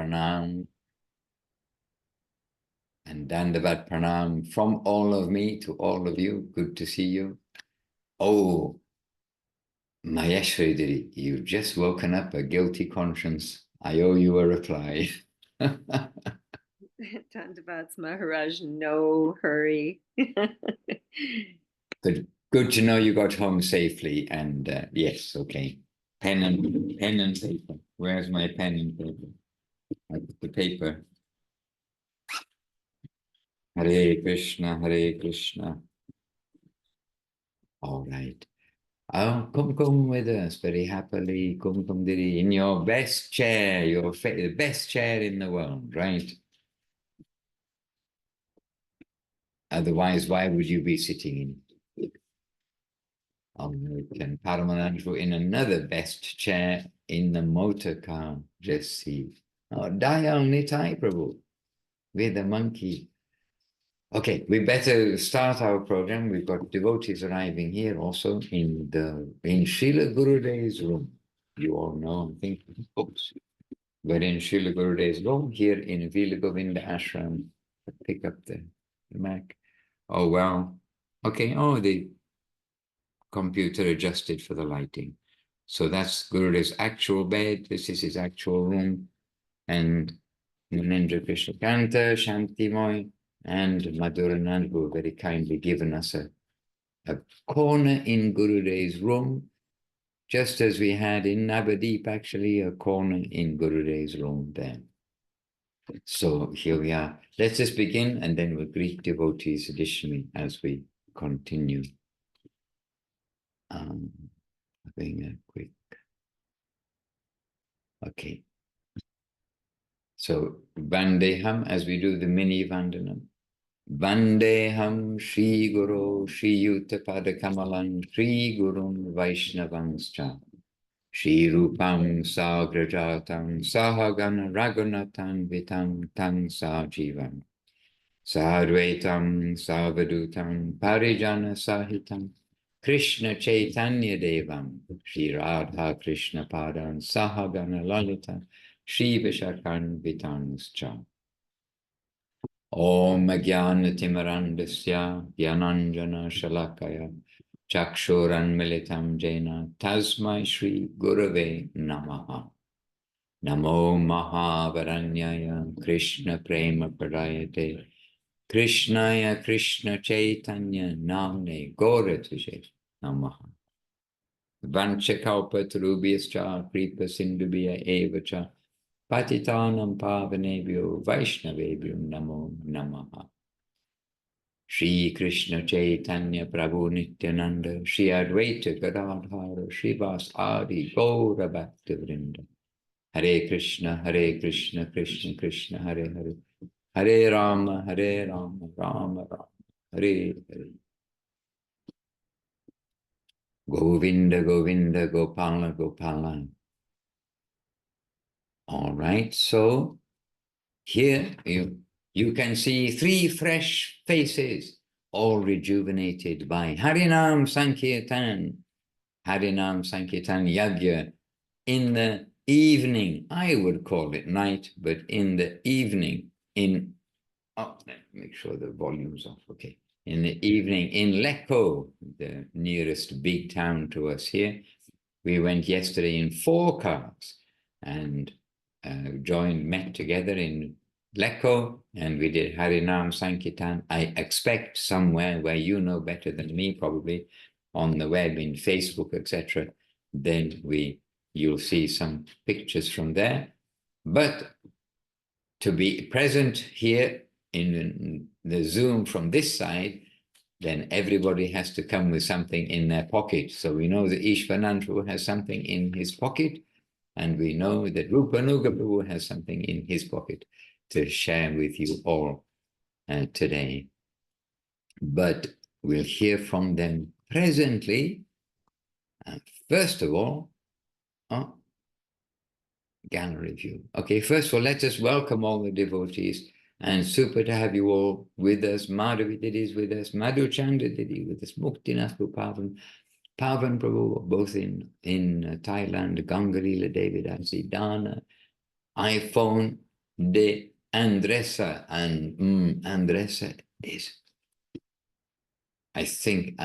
pranam and dandavat pranam from all of me to all of you. Good to see you. Oh, Maheshwari, you've just woken up a guilty conscience. I owe you a reply. Dandavats Maharaj, no hurry. Good to know you got home safely. And yes, okay. Pen and paper. Where's my pen and paper? I put the paper. Hare Krishna, Hare Krishna. All right. Oh, come with us very happily. Come, Didi, in your best chair, the best chair in the world, right? Otherwise, why would you be sitting in it? And Paramanandru in another best chair in the motor car. Just see. Oh, Dayal Nitai Prabhu with the monkey. Okay, we better start our program. We've got devotees arriving here also in Srila Gurudev's room. You all know, I think, oops. But in Srila Gurudev's room here in Vila Govinda Ashram. Pick up the Mac. Oh, well. Okay, oh, the computer adjusted for the lighting. So that's Gurudev's actual bed. This is his actual room. And Munendra Krishna Kanta, Shanti Moy, and Madhuranand, who have very kindly given us a corner in Gurudev's room, just as we had in Navadip, actually, a corner in Gurudev's room there. So here we are. Let's just begin, and then we'll greet devotees additionally as we continue. Having a quick... Okay. So, Vandeham, as we do the mini Vandanam. Vandeham Shri Guru Shri Yuta Padakamalam Shri Gurun Vaishnavanscha Shri Rupam Sagrajatam Sahagana Raghunathan Vitam Tang Sajivam Sadvaitam Savadutam Parijana Sahitam Krishna Chaitanya Devam Shri Radha Krishna Padan Sahagana Lalita Shri Vishakan Vitanscha Om Jnana Timarandasya Gyananjana Shalakaya Chakshuran Militam Jena Tasmai Shri Gurave Namaha Namo Mahavaranyaya Krishna Prema Pradayate Krishnaya Krishna Chaitanya Namne Goratuje Namaha Vanchakalpatarubhyascha Kripa Sindhubhya Evacha Patitanam Pavanebhyo Vaishnavebhyo Namo Namaha Shri Krishna Chaitanya Prabhu Nityananda Shri Advaita Gadadhara Srivas Adi Gaura Bhakta Vrinda Hare Krishna Krishna Krishna Hare Hare Hare Rama Rama Rama Hare Hare Govinda Govinda Gopala Gopala. All right, so here you can see three fresh faces, all rejuvenated by Harinam Sankirtan, Harinam Sankirtan Yagya in the evening. I would call it night, but in the evening, make sure the volume's off, okay. In the evening in Lecco, the nearest big town to us here. We went yesterday in 4 cars and met together in Lecco, and we did Harinam Sankirtan. I expect somewhere where you know better than me, probably on the web, in Facebook, etc. Then you'll see some pictures from there. But to be present here in the Zoom from this side, then everybody has to come with something in their pocket. So we know that Ishvanandru has something in his pocket, and we know that Rupanuga Prabhu has something in his pocket to share with you all today. But we'll hear from them presently. First of all, gallery view. Okay, first of all, let us welcome all the devotees, and super to have you all with us. Madhavi Didi is with us, Madhu Chanda Didi with us, Muktinath Pavan, Pavan Prabhu, both in Thailand, Gangalila David Asi, Dana, iPhone, de Andressa. And Andressa is, I think,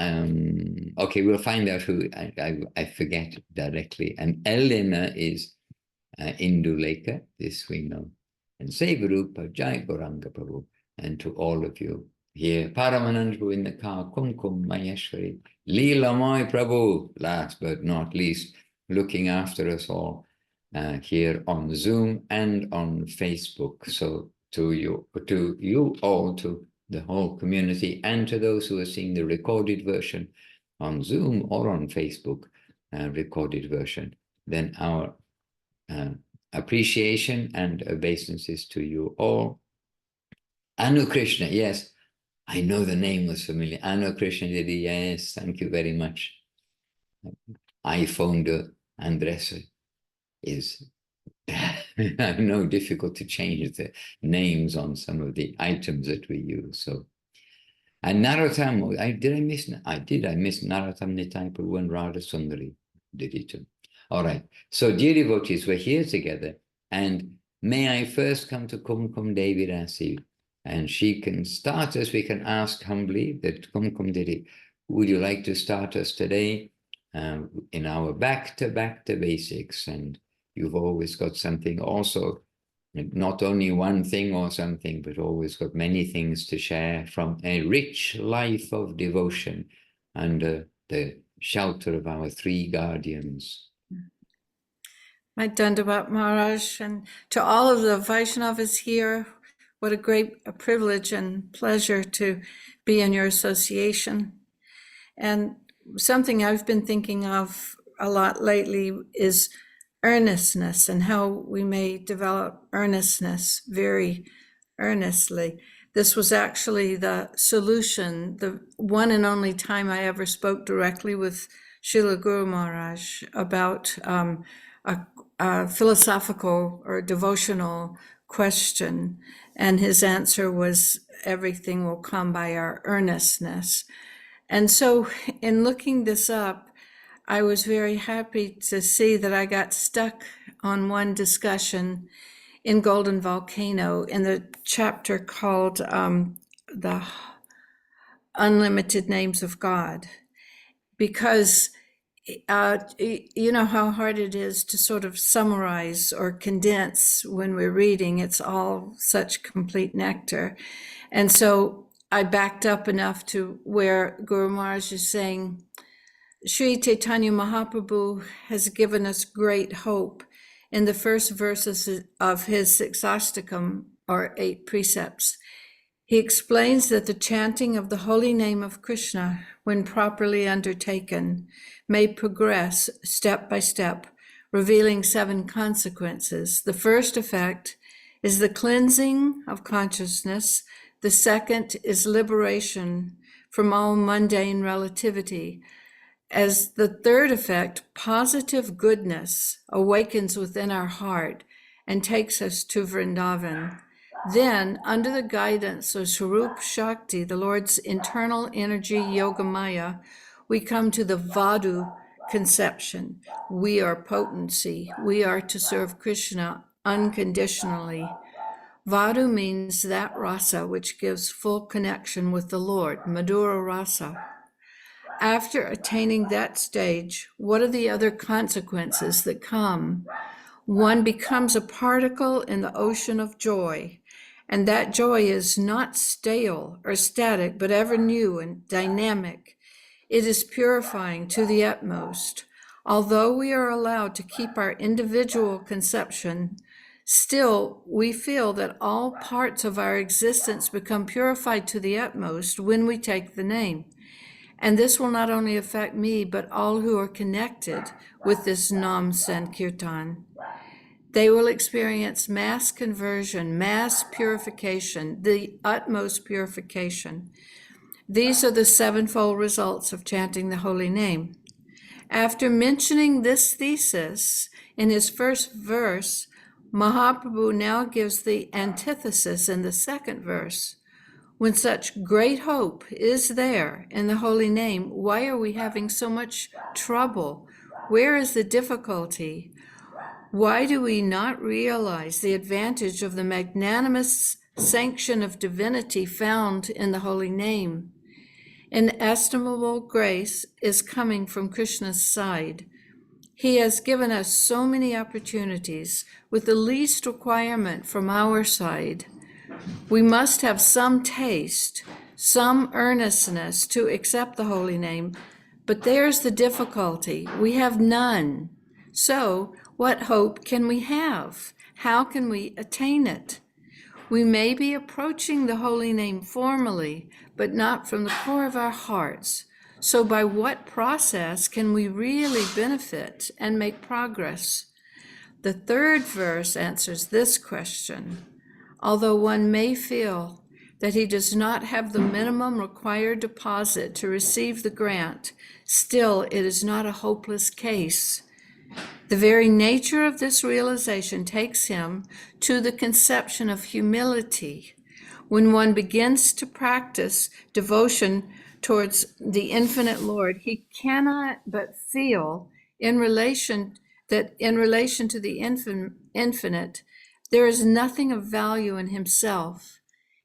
okay, we'll find out who, I forget directly. And Elena is Induleka, this we know. And Sevarupa Jai Goranga Prabhu. And to all of you here, Paramanandru in the car, Kumkum Maheshwari, Leela Moy Prabhu, last but not least, looking after us all here on Zoom and on Facebook. So to you all, to the whole community, and to those who are seeing the recorded version on Zoom or on Facebook, recorded version, then our appreciation and obeisances to you all. Anu Krishna, yes, I know the name was familiar. Anu Krishna Didi, yes, thank you very much. iPhone Andressa is, I know, difficult to change the names on some of the items that we use. So, and Narottam, I miss Narottam Nitai Prabhu and Radha Sundari did it too. All right. So, dear devotees, we're here together, and may I first come to Kumkum Devi Rasi, and she can start us. We can ask humbly that Kumkum Devi, would you like to start us today in our back to basics? And you've always got something also, not only one thing or something, but always got many things to share from a rich life of devotion under the shelter of our three guardians. My Dandavat Maharaj, and to all of the Vaishnavas here, what a great privilege and pleasure to be in your association. And something I've been thinking of a lot lately is earnestness, and how we may develop earnestness very earnestly. This was actually the solution, the one and only time I ever spoke directly with Srila Guru Maharaj about a philosophical or devotional question, and his answer was, everything will come by our earnestness. And so in looking this up, I was very happy to see that I got stuck on one discussion in Golden Volcano in the chapter called The Unlimited Names of God, because you know how hard it is to sort of summarize or condense when we're reading. It's all such complete nectar. And so I backed up enough to where Guru Maharaj is saying, Sri Chaitanya Mahaprabhu has given us great hope in the first verses of his Sixastakam, or 8 precepts. He explains that the chanting of the holy name of Krishna, when properly undertaken, may progress step by step, revealing 7 consequences. The first effect is the cleansing of consciousness. The second is liberation from all mundane relativity. As the third effect, positive goodness awakens within our heart and takes us to Vrindavan. Then, under the guidance of Swarup Shakti, the Lord's internal energy Yogamaya, we come to the Vadu conception. We are potency. We are to serve Krishna unconditionally. Vadu means that rasa which gives full connection with the Lord, Madhura rasa. After attaining that stage, what are the other consequences that come? One becomes a particle in the ocean of joy, and that joy is not stale or static, but ever new and dynamic. It is purifying to the utmost. Although we are allowed to keep our individual conception, still we feel that all parts of our existence become purified to the utmost when we take the name. And this will not only affect me, but all who are connected with this Nam Sankirtan. They will experience mass conversion, mass purification, the utmost purification. These are the 7-fold results of chanting the holy name. After mentioning this thesis in his first verse, Mahaprabhu now gives the antithesis in the second verse. When such great hope is there in the holy name, why are we having so much trouble? Where is the difficulty? Why do we not realize the advantage of the magnanimous sanction of divinity found in the holy name? Inestimable grace is coming from Krishna's side. He has given us so many opportunities with the least requirement from our side. We must have some taste, some earnestness to accept the holy name, but there's the difficulty. We have none. So, what hope can we have? How can we attain it? We may be approaching the holy name formally, but not from the core of our hearts. So by what process can we really benefit and make progress? The third verse answers this question. Although one may feel that he does not have the minimum required deposit to receive the grant, still it is not a hopeless case. The very nature of this realization takes him to the conception of humility. When one begins to practice devotion towards the infinite Lord, he cannot but feel in relation to the infinite, there is nothing of value in himself.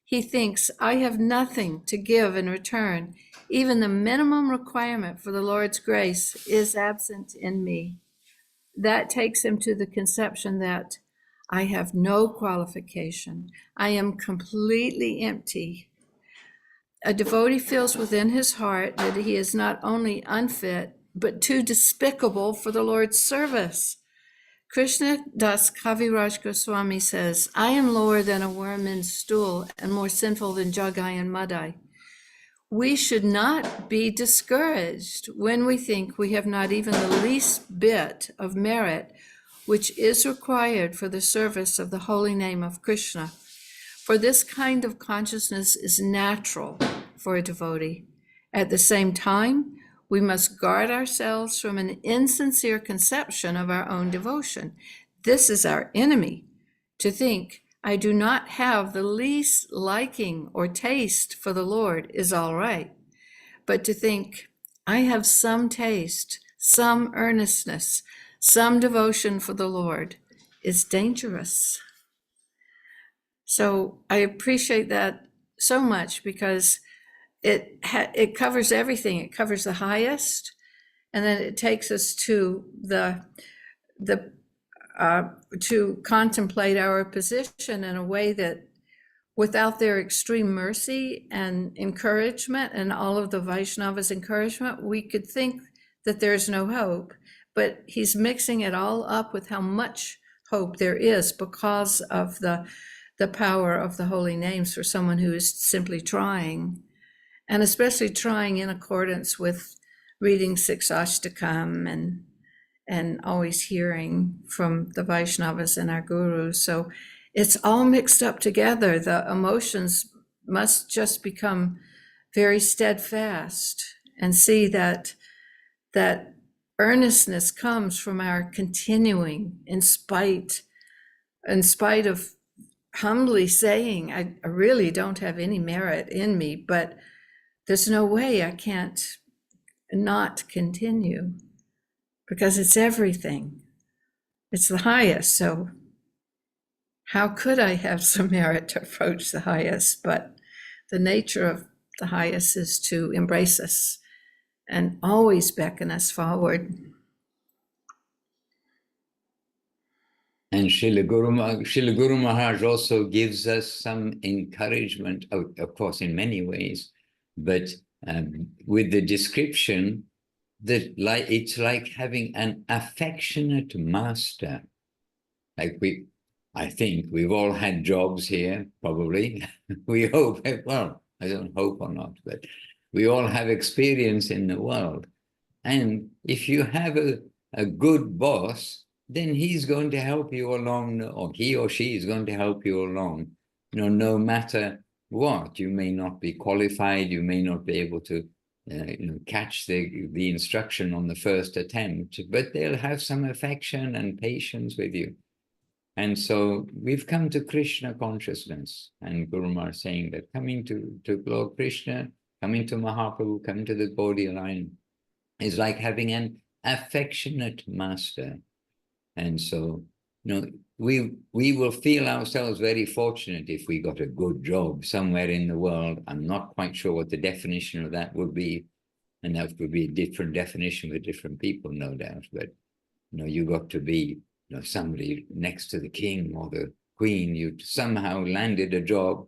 He thinks, I have nothing to give in return. Even the minimum requirement for the Lord's grace is absent in me. That takes him to the conception that I have no qualification. I am completely empty. A devotee feels within his heart that he is not only unfit, but too despicable for the Lord's service. Krishna Das Kaviraj Goswami says, I am lower than a worm in stool and more sinful than Jagai and Madai. We should not be discouraged when we think we have not even the least bit of merit which is required for the service of the holy name of Krishna. For this kind of consciousness is natural for a devotee. At the same time, we must guard ourselves from an insincere conception of our own devotion. This is our enemy, to think, I do not have the least liking or taste for the Lord is all right. But to think, I have some taste, some earnestness, some devotion for the Lord is dangerous. So I appreciate that so much because it covers everything. It covers the highest, and then it takes us to to contemplate our position in a way that without their extreme mercy and encouragement and all of the Vaishnavas' encouragement, we could think that there's no hope. But he's mixing it all up with how much hope there is because of the power of the holy names for someone who is simply trying, and especially trying in accordance with reading Six Ashtakam and always hearing from the Vaishnavas and our gurus. So it's all mixed up together. The emotions must just become very steadfast and see that earnestness comes from our continuing in spite of humbly saying, I really don't have any merit in me, but there's no way I can't not continue. Because it's everything. It's the highest. So how could I have some merit to approach the highest? But the nature of the highest is to embrace us and always beckon us forward. And Srila Guru Maharaj also gives us some encouragement, of course, in many ways, but with the description that it's like having an affectionate master. Like I think we've all had jobs here, probably. We hope, well, I don't hope or not, but we all have experience in the world. And if you have a good boss, then he's going to help you along, or he or she is going to help you along, no matter what. You may not be qualified, you may not be able to catch the instruction on the first attempt, but they'll have some affection and patience with you. And so we've come to Krishna consciousness, and Guru Maharaj saying that coming to Lord Krishna, coming to Mahaprabhu, coming to the Gaudiya line is like having an affectionate master. And so we will feel ourselves very fortunate if we got a good job somewhere in the world. I'm not quite sure what the definition of that would be, and that would be a different definition for different people, no doubt. But you got to be somebody next to the king or the queen. You somehow landed a job,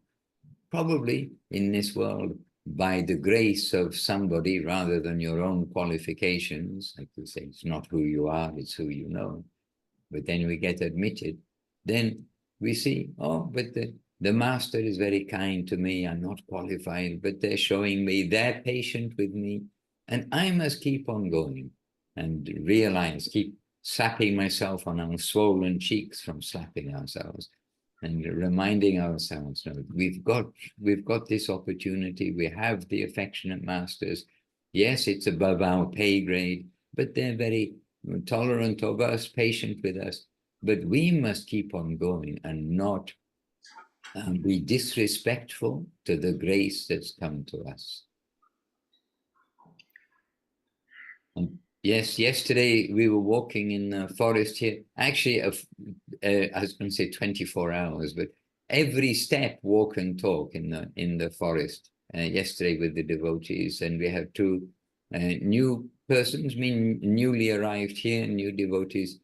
probably in this world, by the grace of somebody rather than your own qualifications. Like we say, it's not who you are, it's who you know. But then we get admitted. Then we see, oh, but the master is very kind to me. I'm not qualified, but they're showing me they're patient with me. And I must keep on going and realize, keep slapping myself on our swollen cheeks from slapping ourselves, and reminding ourselves, we've got this opportunity. We have the affectionate masters. Yes, it's above our pay grade, but they're very tolerant of us, patient with us. But we must keep on going and not be disrespectful to the grace that's come to us. And yes, yesterday we were walking in the forest here. Actually, I was going to say 24 hours, but every step, walk and talk in the forest yesterday with the devotees. And we have two new persons, newly arrived here, new devotees,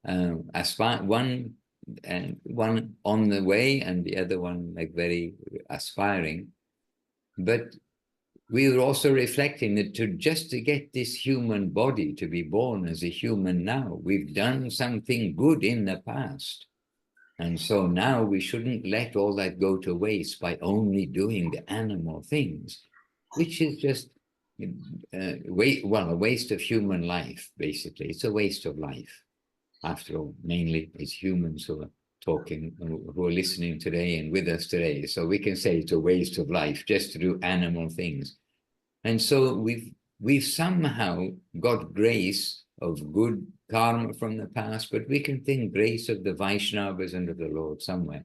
one on the way and the other one like very aspiring. But we were also reflecting that just to get this human body to be born as a human now, we've done something good in the past. And so now we shouldn't let all that go to waste by only doing the animal things, which is just a waste of human life, basically. It's a waste of life. After all, mainly it's humans who are talking, who are listening today and with us today. So we can say it's a waste of life just to do animal things. And so we've somehow got grace of good karma from the past, but we can think grace of the Vaishnavas and of the Lord somewhere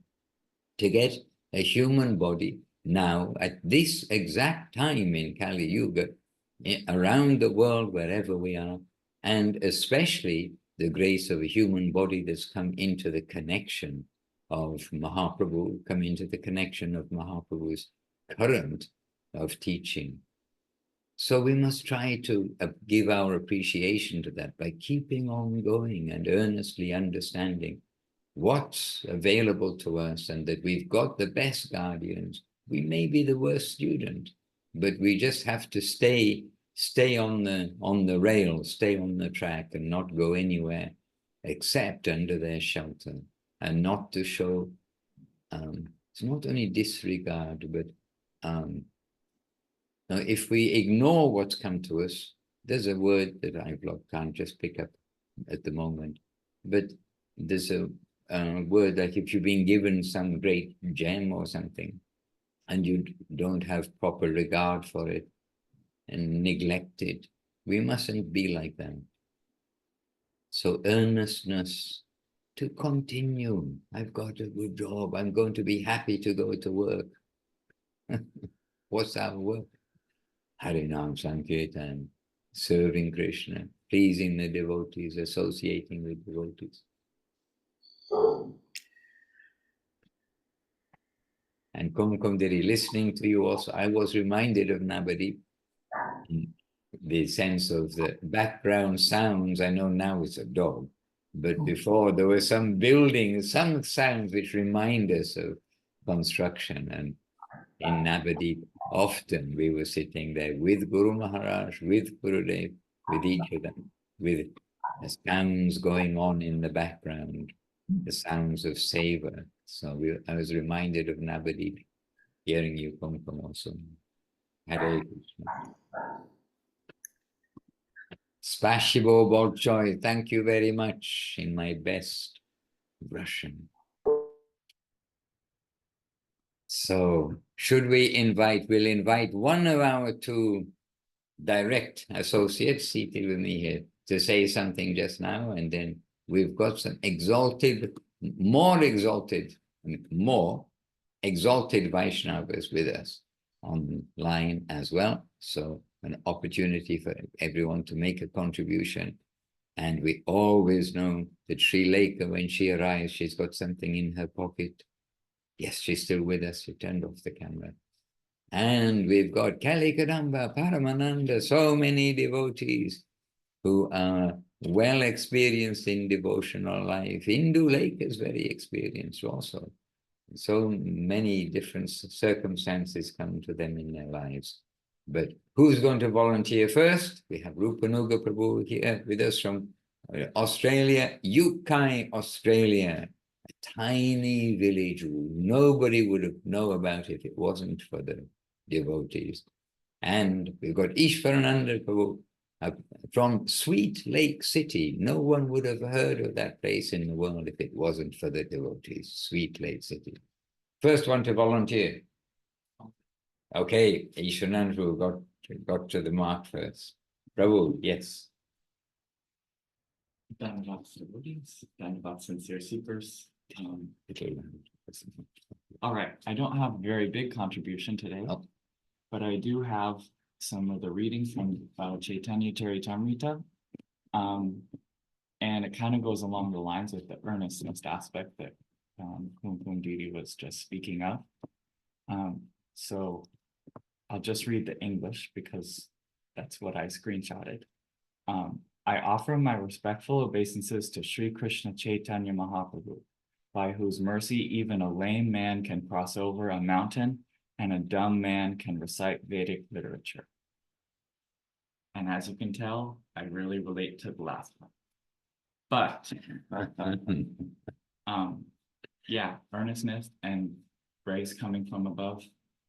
to get a human body now at this exact time in Kali Yuga, around the world, wherever we are, and especially the grace of a human body that's come into the connection of Mahaprabhu, come into the connection of Mahaprabhu's current of teaching. So we must try to give our appreciation to that by keeping on going and earnestly understanding what's available to us, and that we've got the best guardians. We may be the worst student, but we just have to stay on the rail, stay on the track, and not go anywhere except under their shelter, and not to show it's not only disregard, but now, if we ignore what's come to us, there's a word that I can't just pick up at the moment, but there's a word like if you've been given some great gem or something, and you don't have proper regard for it and neglect it, we mustn't be like that. So earnestness to continue. I've got a good job. I'm going to be happy to go to work. What's our work? Harinam Sankirtan, serving Krishna, pleasing the devotees, associating with devotees. And Kumkumdiri, listening to you also, I was reminded of Navadip, the sense of the background sounds. I know now it's a dog, but before there were some buildings, some sounds which remind us of construction. And in Navadip, often we were sitting there with Guru Maharaj, with Gurudev, with each of them, with the sounds going on in the background, the sounds of seva. So I was reminded of Navadip, hearing you come from also. Hare Krishna. Spasibo Bolchoy, thank you very much in my best Russian. So should we we'll invite one of our two direct associates seated with me here to say something just now, and then we've got some more exalted Vaishnavas with us online as well. So an opportunity for everyone to make a contribution And we always know that Sri Lekha, when she arrives, she's got something in her pocket. Yes, she's still with us. She turned off the camera. And we've got Kali Kadamba, Paramananda, so many devotees who are well experienced in devotional life. Hindu Lake is very experienced also. So many different circumstances come to them in their lives. But who's going to volunteer first? We have Rupanuga Prabhu here with us from Australia, Yukai, Australia, a tiny village nobody would have known about if it wasn't for the devotees. And we've got Ishwarananda Prabhu from Sweet Lake City. No one would have heard of that place in the world if it wasn't for the devotees. Sweet Lake City. First one to volunteer. Okay, Ishwarananda Prabhu got to the mark first. Prabhu, yes. Dhanavad devotees, Dhanavad sincere seekers. All right, I don't have a very big contribution today, but I do have some of the readings from Chaitanya Charitamrita. And it kind of goes along the lines with the earnestness aspect that Kumpum Didi was just speaking of. So I'll just read the English because that's what I screenshotted. I offer my respectful obeisances to Sri Krishna Chaitanya Mahaprabhu, by whose mercy even a lame man can cross over a mountain and a dumb man can recite Vedic literature. And as you can tell, I really relate to the last one. But yeah, earnestness and grace coming from above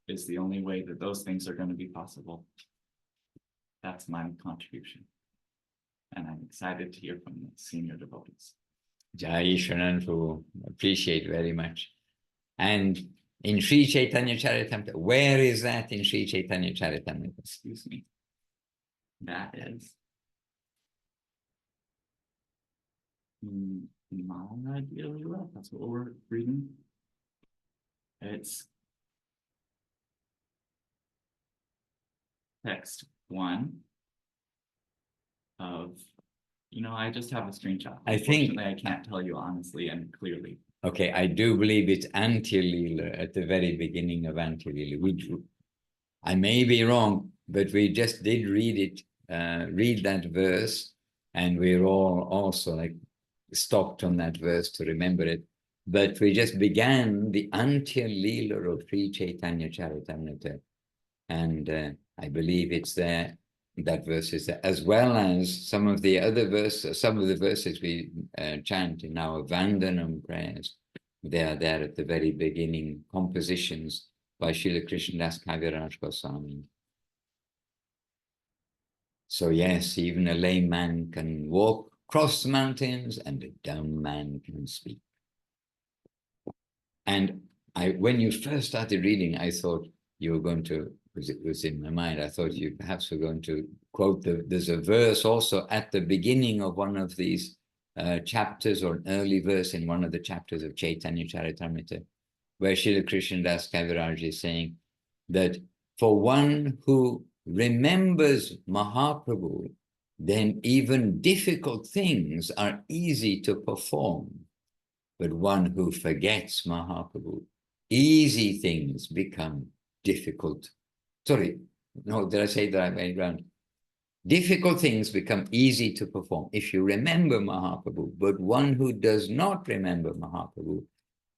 is the only way that those things are going to be possible. That's my contribution. And I'm excited to hear from the senior devotees. Jai Ishwarananda, appreciate very much. And in Sri Chaitanya Charitamrita, where is that in Sri Chaitanya Charitamrita? Excuse me. That is that's what we're reading. It's text 1 of, I just have a screenshot. I think Unfortunately, I can't tell you honestly and clearly. Okay, I do believe it's Antya-lila at the very beginning of Antya-lila. I may be wrong, but we just did read that verse, and we're all also like stopped on that verse to remember it. But we just began the Antya-lila of Sri Chaitanya Charitamrita, and I believe it's there. That verse is there, as well as some of the other verses, some of the verses we chant in our Vandanam prayers. They are there at the very beginning, compositions by Srila Krishnadas Kaviraj Goswami. So yes, even a lame man can walk across the mountains and a dumb man can speak. And when you first started reading, I thought you were going to, because it was in my mind, I thought you perhaps were going to quote there's a verse also at the beginning of one of these chapters, or an early verse in one of the chapters of Chaitanya Charitamrita, where Srila Krishnadas Kaviraj is saying that for one who remembers Mahaprabhu, then even difficult things are easy to perform. But one who forgets Mahaprabhu, easy things become difficult. Sorry, no, did I say that way around? Difficult things become easy to perform if you remember Mahaprabhu, but one who does not remember Mahaprabhu,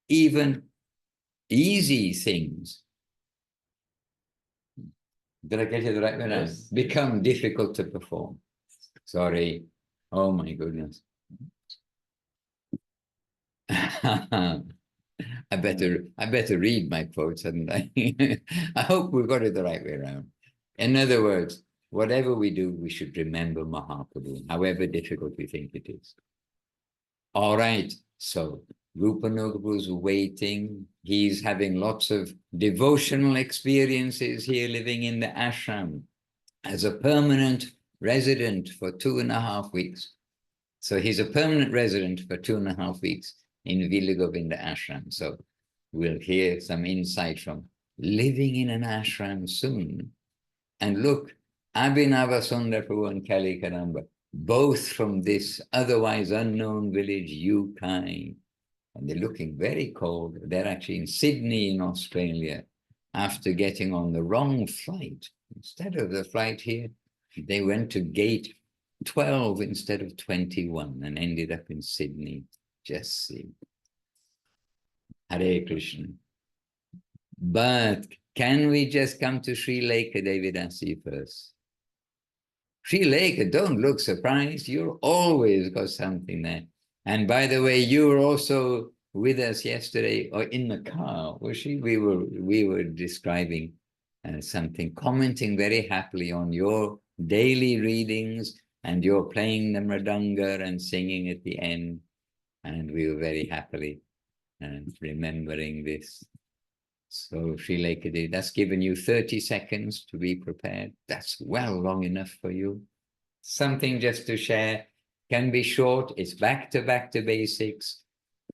even easy things, did I get it the right way around? Yes. Become difficult to perform. Sorry. Oh my goodness. I better read my quotes, hadn't I? I hope we've got it the right way around. In other words, whatever we do, we should remember Mahaprabhu, however difficult we think it is. All right, so Rupanuga's waiting. He's having lots of devotional experiences here, living in the ashram as a permanent resident for 2.5 weeks. So he's a permanent resident for 2.5 weeks in Villa Govinda ashram. So we'll hear some insight from living in an ashram soon. And look, Abhinava Sundar Prabhu and Kali Kadamba, both from this otherwise unknown village, Yukai, and they're looking very cold. They're actually in Sydney in Australia after getting on the wrong flight. Instead of the flight here, they went to gate 12 instead of 21 and ended up in Sydney. Just see. Hare Krishna. But can we just come to Sri Lanka, Devidasi, first? Sri Lanka, don't look surprised. You've always got something there. And by the way, you were also with us yesterday, or in the car, was she? We were describing something, commenting very happily on your daily readings, and you're playing the mridanga and singing at the end. And we were very happily remembering this. So Sri Lanka, that's given you 30 seconds to be prepared. That's well long enough for you. Something just to share, can be short. It's back to basics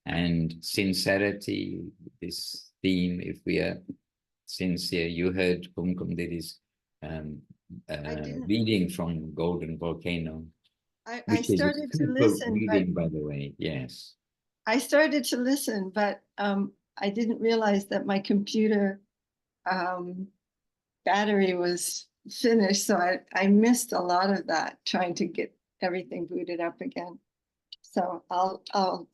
and sincerity. This theme, if we are sincere, you heard Kumkum did his reading from Golden Volcano. I started to listen, reading, by the way, yes. I started to listen, but I didn't realize that my computer battery was finished, so I missed a lot of that, trying to get everything booted up again. So I'll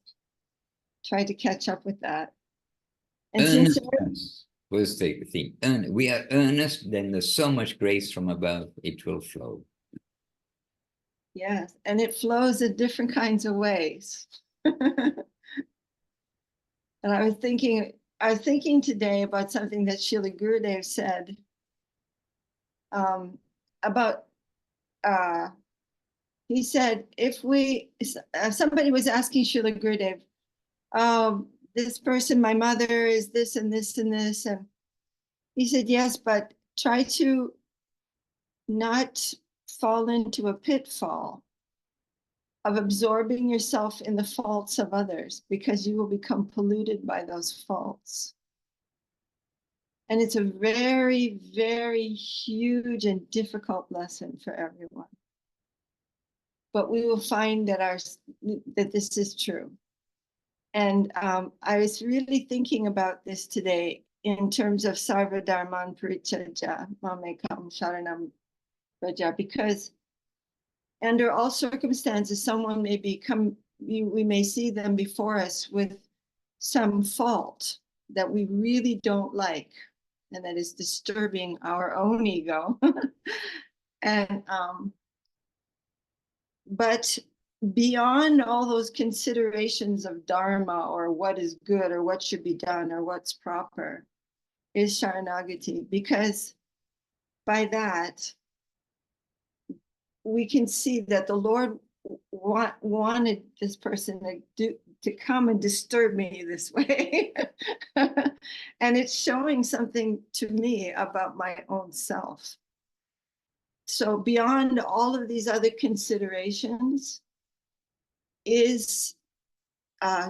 try to catch up with that. And Earnestness was the theme. We are earnest, then there's so much grace from above, it will flow. Yes, and it flows in different kinds of ways. And I was thinking today about something that Srila Gurudev said about, he said, if somebody was asking Srila Gurudev, oh, this person, my mother is this and this and this. And he said, yes, but try to not fall into a pitfall of absorbing yourself in the faults of others, because you will become polluted by those faults. And it's a very, very huge and difficult lesson for everyone. But we will find that this is true. And I was really thinking about this today in terms of Sarva Dharman Parityajya Mamekam Sharanam Vraja, because under all circumstances, someone may we may see them before us with some fault that we really don't like, and that is disturbing our own ego. And but beyond all those considerations of dharma, or what is good, or what should be done, or what's proper, is Sharanagati, because by that we can see that the Lord wanted this person to come and disturb me this way. And it's showing something to me about my own self. So beyond all of these other considerations is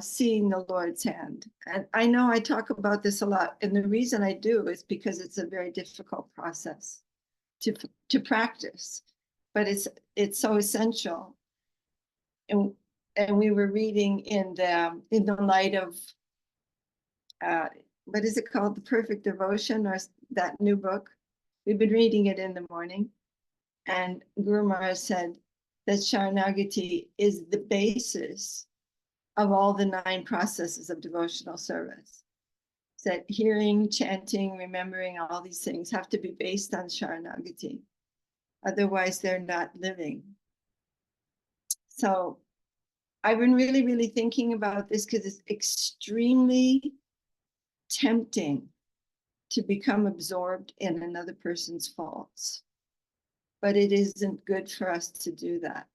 seeing the Lord's hand. And I know I talk about this a lot, and the reason I do is because it's a very difficult process to practice, but it's so essential. And we were reading in the light of what is it called, The Perfect Devotion, or that new book. We've been reading it in the morning, and Guru Maharaj said that Sharanagati is the basis of all the 9 processes of devotional service. That hearing, chanting, remembering, all these things have to be based on Sharanagati. Otherwise, they're not living. So I've been really, really thinking about this, because it's extremely tempting to become absorbed in another person's faults. But it isn't good for us to do that.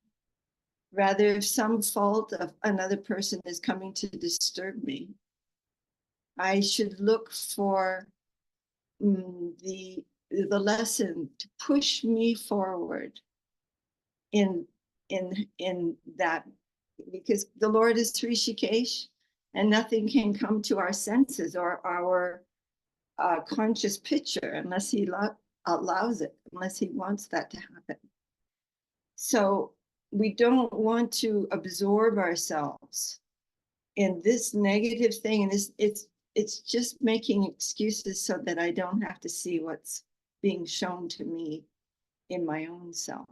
Rather, if some fault of another person is coming to disturb me, I should look for the lesson to push me forward in that, because the Lord is Rishikesh, and nothing can come to our senses or our conscious picture unless he allows it, unless he wants that to happen. So we don't want to absorb ourselves in this negative thing, and it's just making excuses so that I don't have to see what's being shown to me in my own self.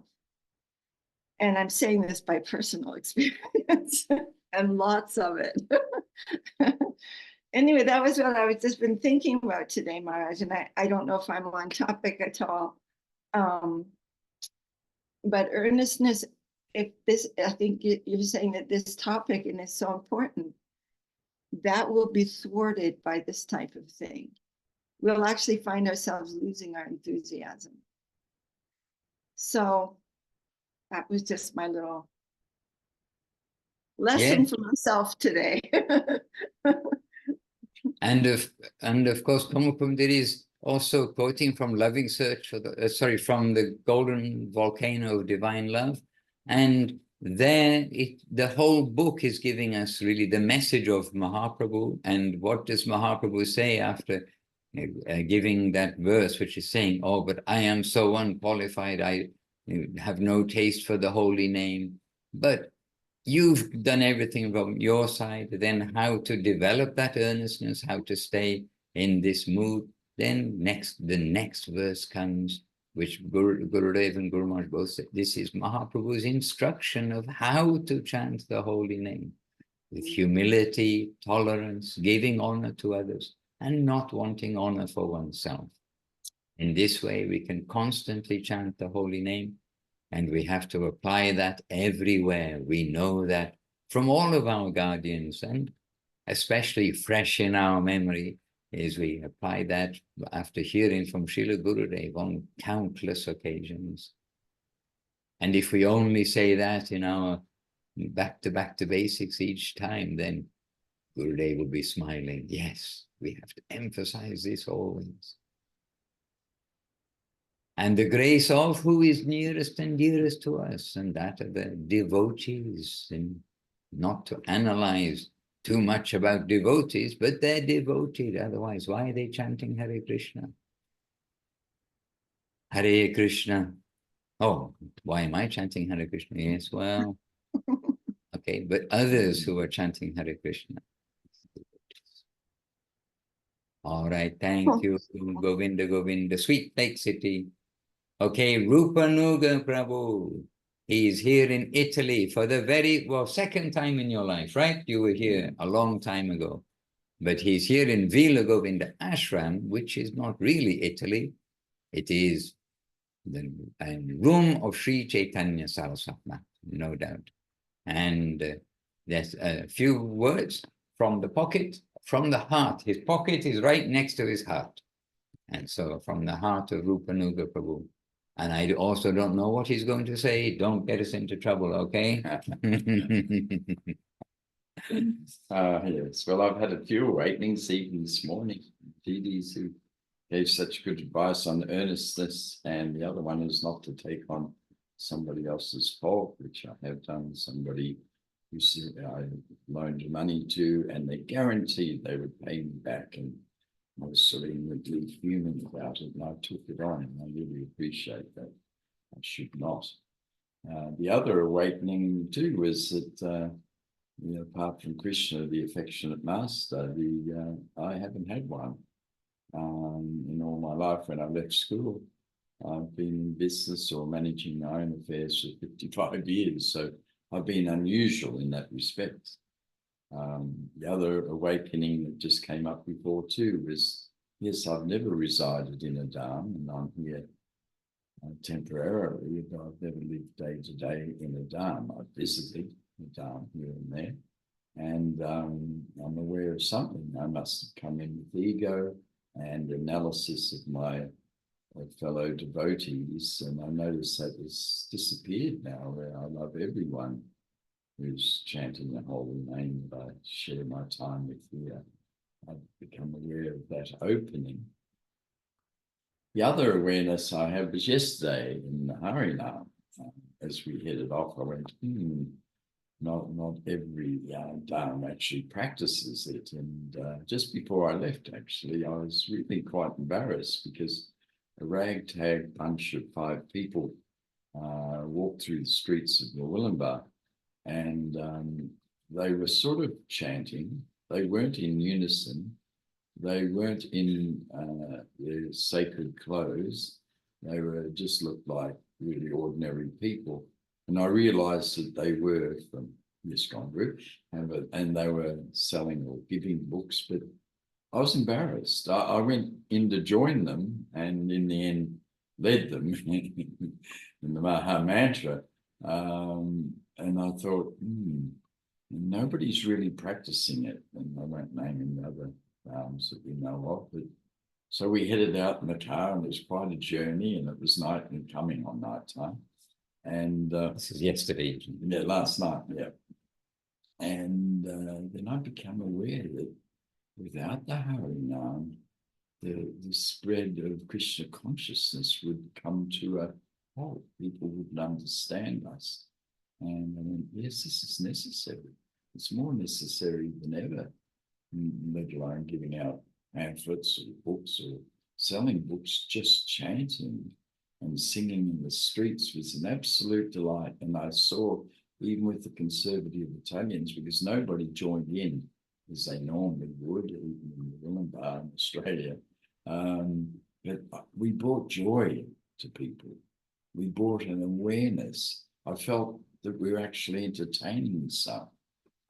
And I'm saying this by personal experience and lots of it. Anyway, that was what I was just been thinking about today, Maharaj, and I don't know if I'm on topic at all. But earnestness, if this, I think you're saying that this topic, and it's so important, that will be thwarted by this type of thing. We'll actually find ourselves losing our enthusiasm. So that was just my little lesson for myself today. And of course, Komapumdir is also quoting from Loving Search for the from the Golden Volcano of Divine Love, and there the whole book is giving us really the message of Mahaprabhu. And what does Mahaprabhu say after giving that verse, which is saying, "Oh, but I am so unqualified. I have no taste for the holy name." But you've done everything from your side. Then how to develop that earnestness, how to stay in this mood. Then the next verse comes, which Gurudev and Guru Maharaj both said, this is Mahaprabhu's instruction of how to chant the holy name with humility, tolerance, giving honor to others, and not wanting honor for oneself. In this way, we can constantly chant the holy name. And we have to apply that everywhere. We know that from all of our guardians, and especially fresh in our memory, is we apply that after hearing from Srila Gurudev on countless occasions. And if we only say that in our back to basics each time, then Gurudev will be smiling. Yes, we have to emphasize this always. And the grace of who is nearest and dearest to us, and that of the devotees, and not to analyze too much about devotees, but they're devoted. Otherwise, why are they chanting Hare Krishna? Hare Krishna. Oh, why am I chanting Hare Krishna? Yes, well, okay, but others who are chanting Hare Krishna. All right, thank you, Govinda, Govinda, Sweet Lake City. Okay, Rupanuga Prabhu. He is here in Italy for the second time in your life, right? You were here a long time ago. But he's here in Vila Govinda Ashram, which is not really Italy. It is the room of Sri Chaitanya Saraswati, no doubt. And there's a few words from the pocket, from the heart. His pocket is right next to his heart. And so from the heart of Rupanuga Prabhu. And I also don't know what he's going to say. Don't get us into trouble, okay? Yes, well, I've had a few awakenings even this morning. DDs who gave such good advice on earnestness, and the other one is not to take on somebody else's fault, which I have done. Somebody who I loaned money to, and they guaranteed they would pay me back, and I was serenely human about it, and I took it on, and I really appreciate that. I should not. The other awakening too was that, apart from Krishna, the affectionate master, I haven't had one. In all my life, when I left school, I've been in business or managing my own affairs for 55 years, so I've been unusual in that respect. The other awakening that just came up before too was, yes, I've never resided in a dham, and I'm here temporarily, but I've never lived day to day in a dham. I've visited a dham here and there, and I'm aware of something. I must have come in with ego and analysis of my fellow devotees, and I notice that it's disappeared now, where I love everyone who's chanting the holy name that I share my time with here. I've become aware of that opening. The other awareness I had was yesterday in the Harinam. As we headed off, I went, not every dham actually practices it. And just before I left, actually, I was really quite embarrassed, because a ragtag bunch of 5 people walked through the streets of Willenbar, and they were sort of chanting. They weren't in unison. They weren't in their sacred clothes. They were just looked like really ordinary people. And I realized that they were from this group, and they were selling or giving books, but I was embarrassed. I went in to join them, and in the end led them in the Maha Mantra. And I thought, nobody's really practicing it. And I won't name any other that we know of. But so we headed out in the car, and it was quite a journey, and it was night and coming on night time. And This is yesterday. yeah, last night, yeah. And then I became aware that without the Harinam, the spread of Krishna consciousness would come to a halt. People wouldn't understand us. And I went, yes, this is necessary. It's more necessary than ever, let alone giving out pamphlets or books or selling books. Just chanting and singing in the streets was an absolute delight. And I saw, even with the conservative Italians, because nobody joined in as they normally would, even in the Willenbar in Australia. But we brought joy to people. We brought an awareness. I felt that we were actually entertaining some.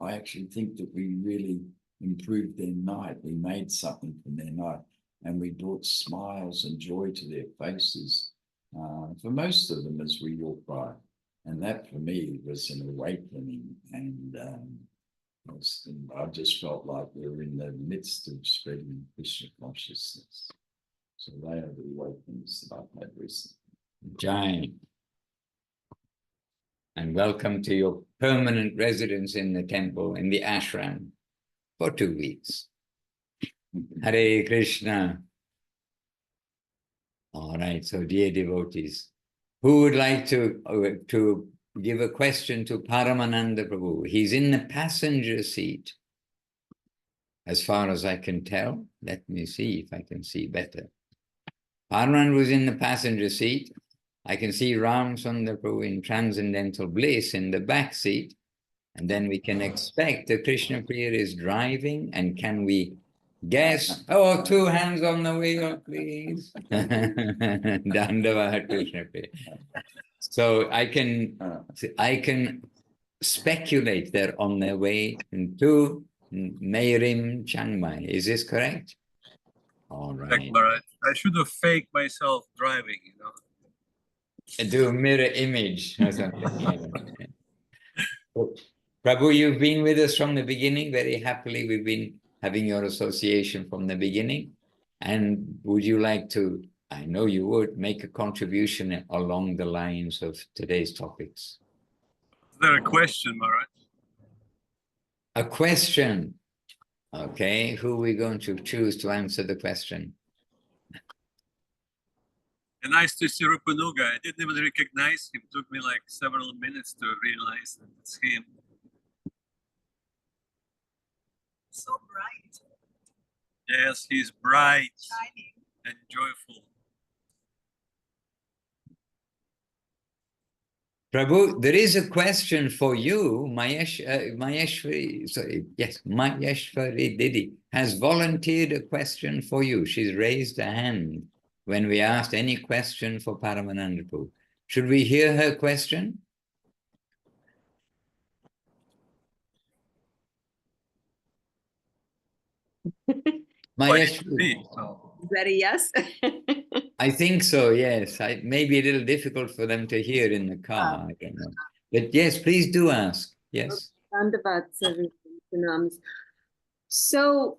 I actually think that we really improved their night. We made something from their night, and we brought smiles and joy to their faces for most of them as we walked by. And that for me was an awakening, and I just felt like we were in the midst of spreading Krishna consciousness. So they are the awakenings that I've had recently. Jai. And welcome to your permanent residence in the temple, in the ashram, for 2 weeks. Hare Krishna. All right, so dear devotees, who would like to give a question to Paramananda Prabhu? He's in the passenger seat, as far as I can tell. Let me see if I can see better. Paramananda was in the passenger seat. I can see Ram Sundar Prabhu in transcendental bliss in the back seat. And then we can expect that Krishna Priya is driving. And can we guess? Oh, 2 hands on the wheel, please. Dandava Krishna Priya. So I can speculate they're on their way to Meirim Chiang Mai. Is this correct? All right. Maharaj. I should have faked myself driving, you know. Do a mirror image or something. Yeah. Prabhu, you've been with us from the beginning. Very happily, we've been having your association from the beginning. And would you like to, I know you would, make a contribution along the lines of today's topics? Is there a question, Maharaj? A question. Okay, who are we going to choose to answer the question? And nice to see Rupanuga. I didn't even recognize him. It took me like several minutes to realize that it's him. So bright, Yes, he's bright shining. and joyful. Prabhu, there is a question for you. Maheshwari, sorry, yes, Maheshwari Didi has volunteered a question for you. She's raised a hand when we asked any question for Paramananda Prabhu. Should we hear her question? Maheshwari. Is that a yes? I think so, yes. Maybe a little difficult for them to hear in the car. I don't know. But yes, please do ask. Yes. So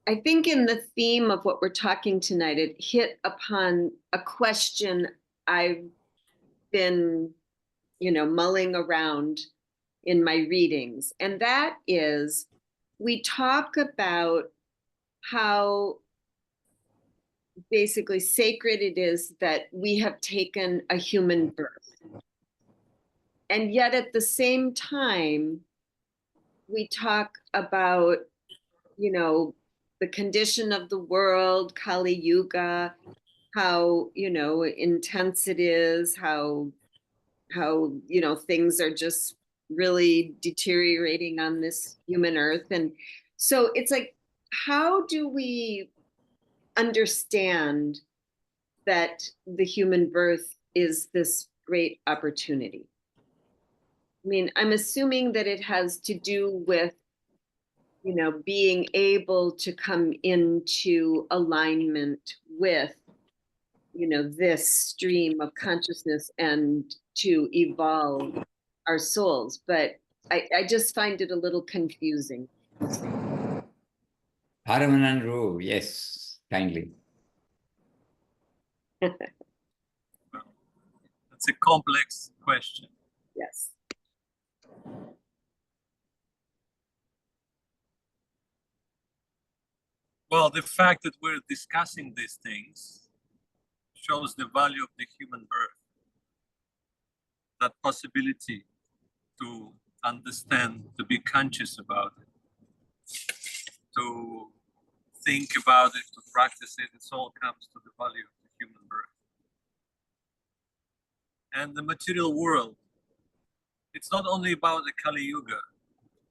I think in the theme of what we're talking tonight, it hit upon a question I've been, mulling around in my readings. And that is, we talk about how basically sacred it is that we have taken a human birth. And yet at the same time, we talk about, the condition of the world, Kali Yuga, how, intense it is, how how, you know, things are just really deteriorating on this human earth. And so it's like, how do we understand that the human birth is this great opportunity? I mean, I'm assuming that it has to do with, you know, being able to come into alignment with, you know, this stream of consciousness and to evolve our souls. But I just find it a little confusing. Paramanandru, yes, kindly. It's a complex question. Yes. Well, the fact that we're discussing these things shows the value of the human birth. That possibility to understand, to be conscious about it, to think about it, to practice it, it all comes to the value of the human birth. And the material world, it's not only about the Kali Yuga,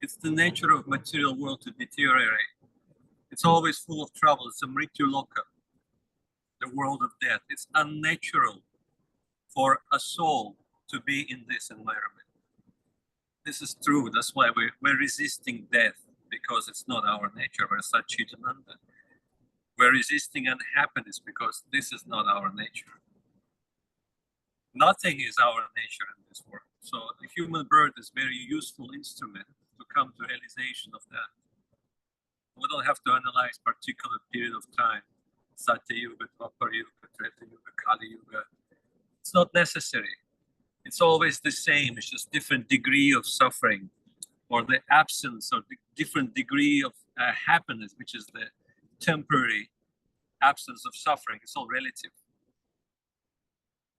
it's the nature of material world to deteriorate. It's always full of trouble. It's a Mrityu Loka, the world of death. It's unnatural for a soul to be in this environment. This is true. That's why we're resisting death, because it's not our nature. We're Satchitananda. We're resisting unhappiness because this is not our nature. Nothing is our nature in this world. So the human birth is a very useful instrument to come to realization of that. We don't have to analyze particular period of time, Satya Yuga, Dwapara Yuga, Treta Yuga, Kali Yuga. It's not necessary. It's always the same. It's just different degree of suffering, or the absence of the different degree of happiness, which is the temporary absence of suffering. It's all relative.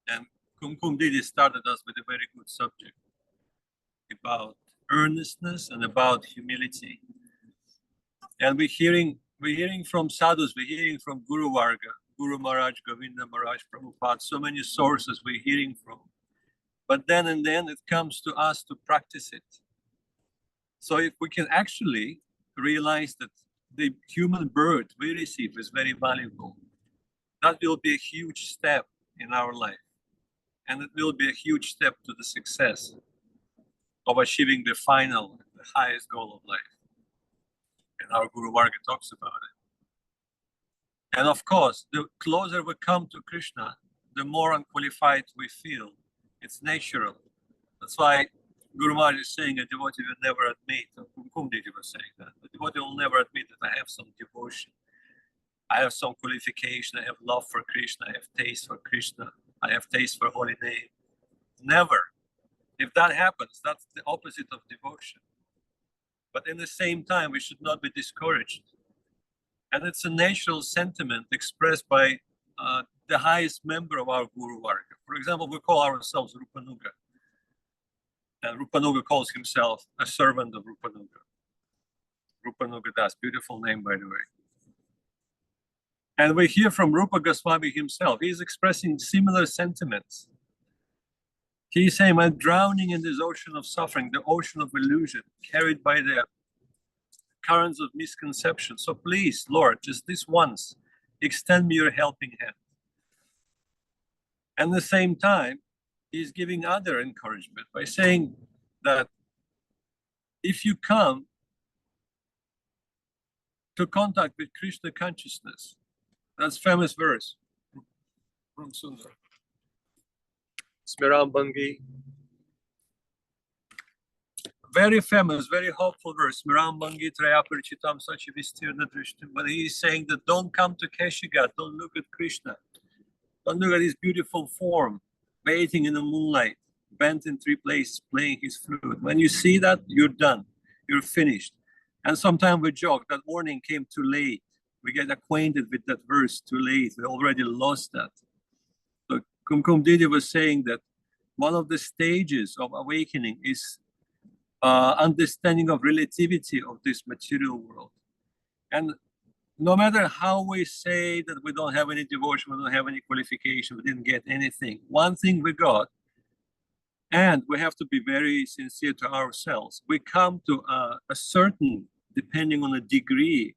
And Kumkum Didi started us with a very good subject about earnestness and about humility. And we're hearing from sadhus, we're hearing from Guru Varga, Guru Maharaj, Govinda Maharaj, Prabhupada, so many sources we're hearing from. But then and then it comes to us to practice it. So if we can actually realize that the human birth we receive is very valuable, that will be a huge step in our life. And it will be a huge step to the success of achieving the final, the highest goal of life. And our Guru Varga talks about it. And of course, the closer we come to Krishna, the more unqualified we feel. It's natural. That's why Guru Maharaj is saying a devotee will never admit, or Kumkum Didi was saying that, the devotee will never admit that I have some devotion, I have some qualification, I have love for Krishna, I have taste for Krishna, I have taste for holy name. Never. If that happens, that's the opposite of devotion. But in the same time, we should not be discouraged. And it's a natural sentiment expressed by the highest member of our Guru Varga. For example, we call ourselves Rupanuga. And Rupanuga calls himself a servant of Rupanuga. Rupanuga Das, beautiful name, by the way. And we hear from Rupa Goswami himself. He's expressing similar sentiments. He's saying, I'm drowning in this ocean of suffering, the ocean of illusion, carried by the currents of misconception. So please, Lord, just this once, extend me your helping hand. And at the same time, he's giving other encouragement by saying that if you come to contact with Krishna consciousness, that's famous verse from Sundar. Smiram Bhangi. Very famous, very hopeful verse. Smiram Bhangi Trayaparichitam Sachivistirna Drishtim. But he's saying that don't come to Keshigat, don't look at Krishna. Don't look at his beautiful form, bathing in the moonlight, bent in three places, playing his flute. When you see that, you're done, you're finished. And sometimes we joke that morning came too late. We get acquainted with that verse too late. We already lost that. So Kumkum Didi was saying that one of the stages of awakening is understanding of relativity of this material world. And no matter how we say that we don't have any devotion, we don't have any qualification, we didn't get anything, one thing we got And we have to be very sincere to ourselves. We come to a certain, depending on the degree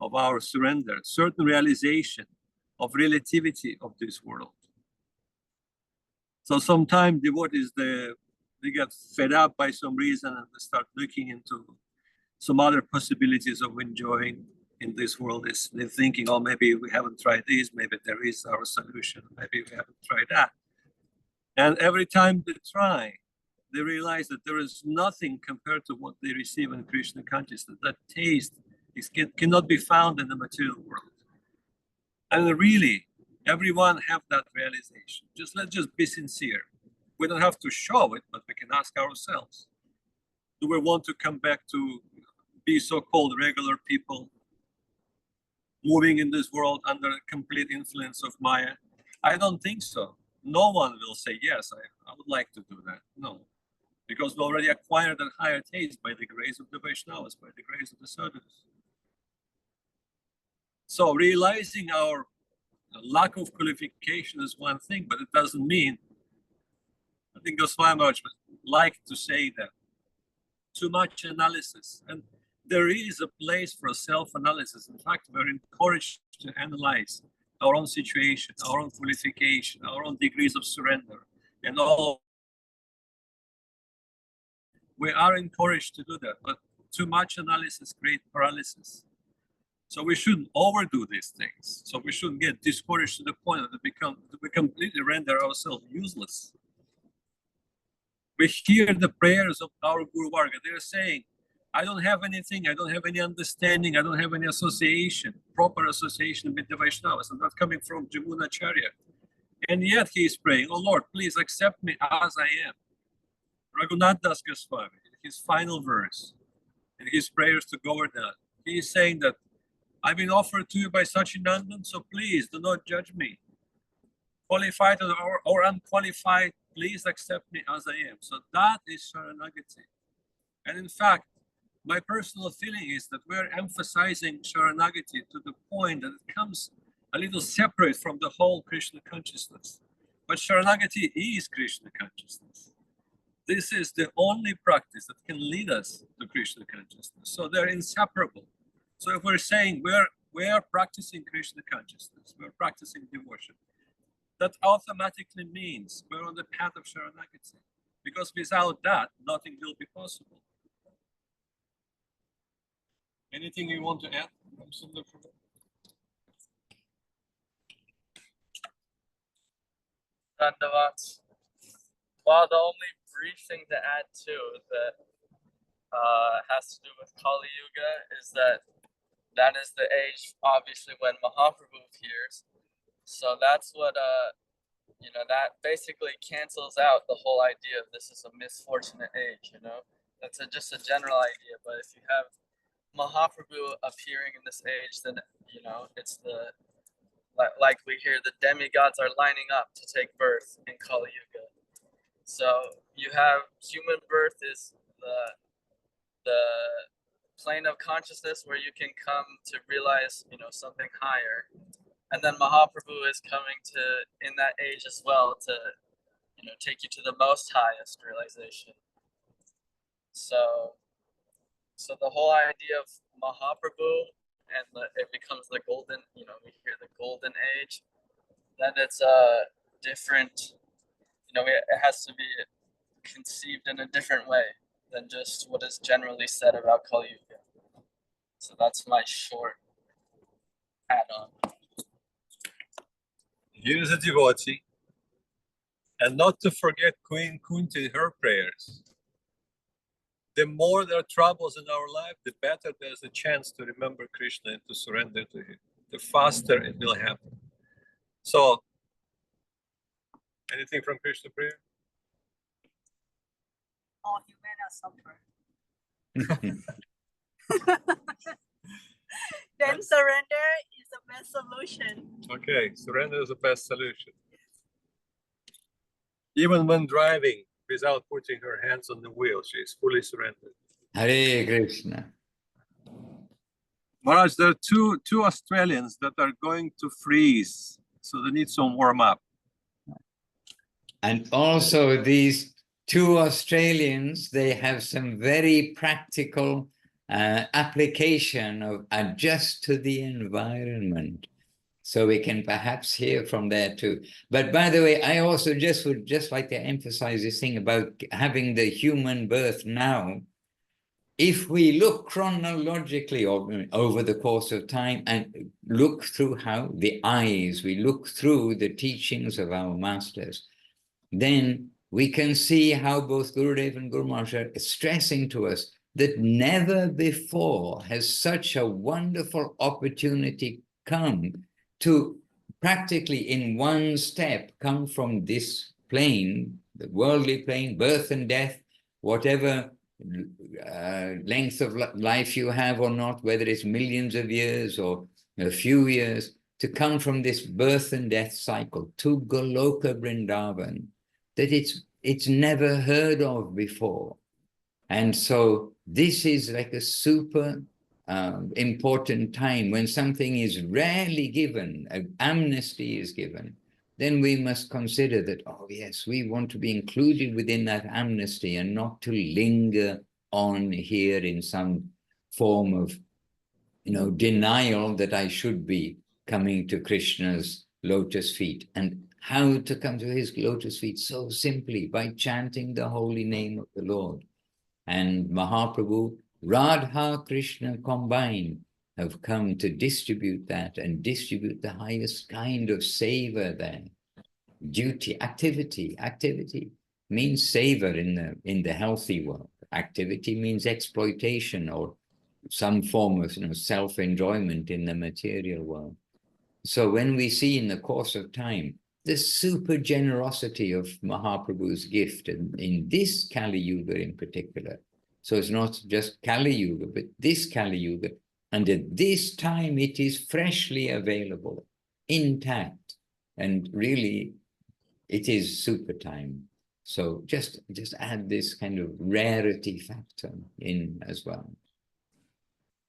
of our surrender, certain realization of relativity of this world. So sometimes devotees, they get fed up by some reason and they start looking into some other possibilities of enjoying in this world. They're thinking, oh, maybe we haven't tried this, maybe there is our solution, maybe we haven't tried that. And every time they try, they realize that there is nothing compared to what they receive in Krishna consciousness. That taste cannot be found in the material world. And really, everyone have that realization. Let's just be sincere. We don't have to show it, but we can ask ourselves, do we want to come back to be so-called regular people moving in this world under complete influence of Maya? I don't think so. No one will say, yes, I would like to do that. No, because we already acquired that higher taste by the grace of the Vaishnavas, by the grace of the sadhus. So realizing our lack of qualification is one thing, but it doesn't mean, I think Goswami Maharaj would like to say that too much analysis. And there is a place for self-analysis. In fact, we're encouraged to analyze our own situation, our own qualification, our own degrees of surrender, and all. We are encouraged to do that, but too much analysis creates paralysis. So we shouldn't overdo these things. So we shouldn't get discouraged to the point that we completely render ourselves useless. We hear the prayers of our Guru Varga. They're saying, I don't have anything, I don't have any understanding, I don't have any association, proper association with the Vaishnavas. I'm not coming from Jamunacharya. And yet he is praying, oh Lord, please accept me as I am. Raghunath Das Goswami, in his final verse, in his prayers to Govardhan, he is saying that I've been offered to you by Sachinandan, so please do not judge me. Qualified or unqualified, please accept me as I am. So that is Sharanagati. And in fact, my personal feeling is that we're emphasizing Sharanagati to the point that it comes a little separate from the whole Krishna consciousness. But Sharanagati is Krishna consciousness. This is the only practice that can lead us to Krishna consciousness. So they're inseparable. So if we're saying we are practicing Krishna consciousness, we're practicing devotion, that automatically means we're on the path of Sharanagati. Because without that, nothing will be possible. Anything you want to add? Dandavats. Well, the only brief thing to add too that has to do with Kali Yuga is that is the age, obviously, when Mahaprabhu appears. So that's what that basically cancels out the whole idea of this is a misfortunate age. That's just a general idea. But if you have Mahaprabhu appearing in this age, then it's like we hear the demigods are lining up to take birth in Kali Yuga. So you have human birth is the plane of consciousness where you can come to realize something higher, and then Mahaprabhu is coming to in that age as well to take you to the most highest realization. So the whole idea of Mahaprabhu and it becomes the golden, we hear the golden age, then it's a different, it has to be conceived in a different way than just what is generally said about Kali Yuga. So that's my short add-on. Here is a devotee, and not to forget Queen Kunti, her prayers. The more there are troubles in our life, the better there's a chance to remember Krishna and to surrender to him. The faster it will happen. So, anything from Krishna prayer? All humana suffer. Then surrender is the best solution. Okay, surrender is the best solution. Even when driving, without putting her hands on the wheel, she is fully surrendered. Hare Krishna. Maharaj, there are two Australians that are going to freeze, so they need some warm up. And also these two Australians, they have some very practical application of adjust to the environment. So we can perhaps hear from there too. But by the way, I also would just like to emphasize this thing about having the human birth now. If we look chronologically over the course of time and look through how the eyes, we look through the teachings of our masters, then we can see how both Gurudev and Guru Maharaj are stressing to us that never before has such a wonderful opportunity come to practically in one step come from this plane, the worldly plane, birth and death, whatever length of life you have or not, whether it's millions of years or a few years, to come from this birth and death cycle to Goloka Vrindavan, that it's never heard of before. And so this is like a super important time when something is rarely given, amnesty is given, then we must consider that, oh yes, we want to be included within that amnesty and not to linger on here in some form of, denial that I should be coming to Krishna's lotus feet. And how to come to his lotus feet? So simply by chanting the holy name of the Lord. And Mahaprabhu, Radha Krishna combined have come to distribute that and distribute the highest kind of savor there. Duty, activity means savor in the healthy world. Activity means exploitation or some form of self-enjoyment in the material world. So when we see in the course of time the super generosity of Mahaprabhu's gift in this Kali Yuga in particular, so it's not just Kali Yuga, but this Kali Yuga, and at this time it is freshly available, intact, and really it is super time. So just add this kind of rarity factor in as well.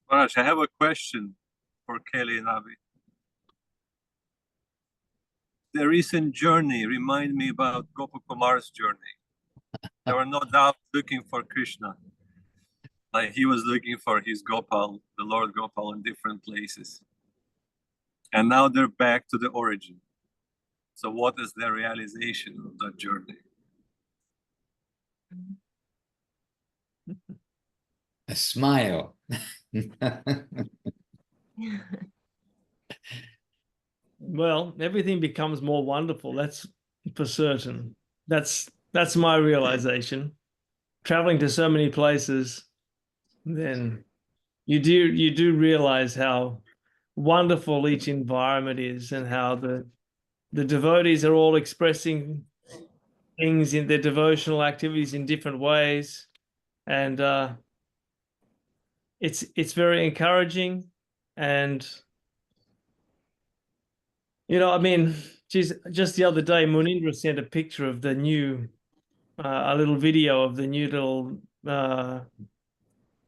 Maharaj, I have a question for Kelly and Avi. The recent journey remind me about Gopakumar's journey. They were no doubt looking for Krishna. Like he was looking for his Gopal, the Lord Gopal in different places. And now they're back to the origin. So what is their realization of that journey? A smile. Well, everything becomes more wonderful. That's for certain. That's my realization. Traveling to so many places, then you do realize how wonderful each environment is and how the devotees are all expressing things in their devotional activities in different ways. And it's very encouraging. And I mean, geez, just the other day, Munindra sent a picture of the new, a little video of the new little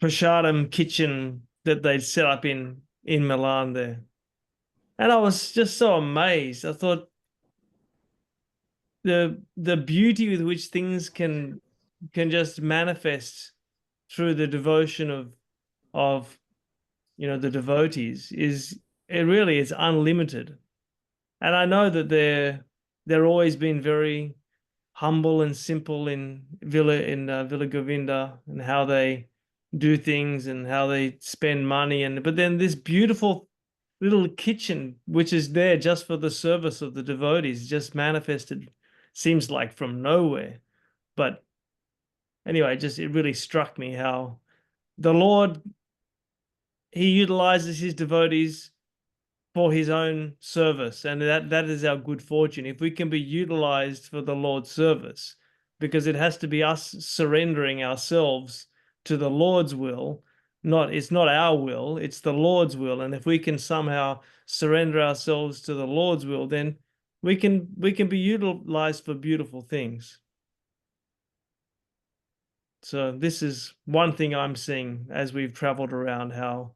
prasadam kitchen that they'd set up in Milan there. And I was just so amazed. I thought the beauty with which things can just manifest through the devotion of the devotees is unlimited. And I know that they're always been very humble and simple in Villa Govinda and how they do things and how they spend money. But then this beautiful little kitchen, which is there just for the service of the devotees, just manifested, seems like from nowhere. But anyway, it really struck me how the Lord, he utilizes his devotees for his own service, and that is our good fortune if we can be utilized for the Lord's service, because it has to be us surrendering ourselves to the Lord's will. It's not our will, it's the Lord's will. And if we can somehow surrender ourselves to the Lord's will, then we can be utilized for beautiful things. So this is one thing I'm seeing as we've traveled around, how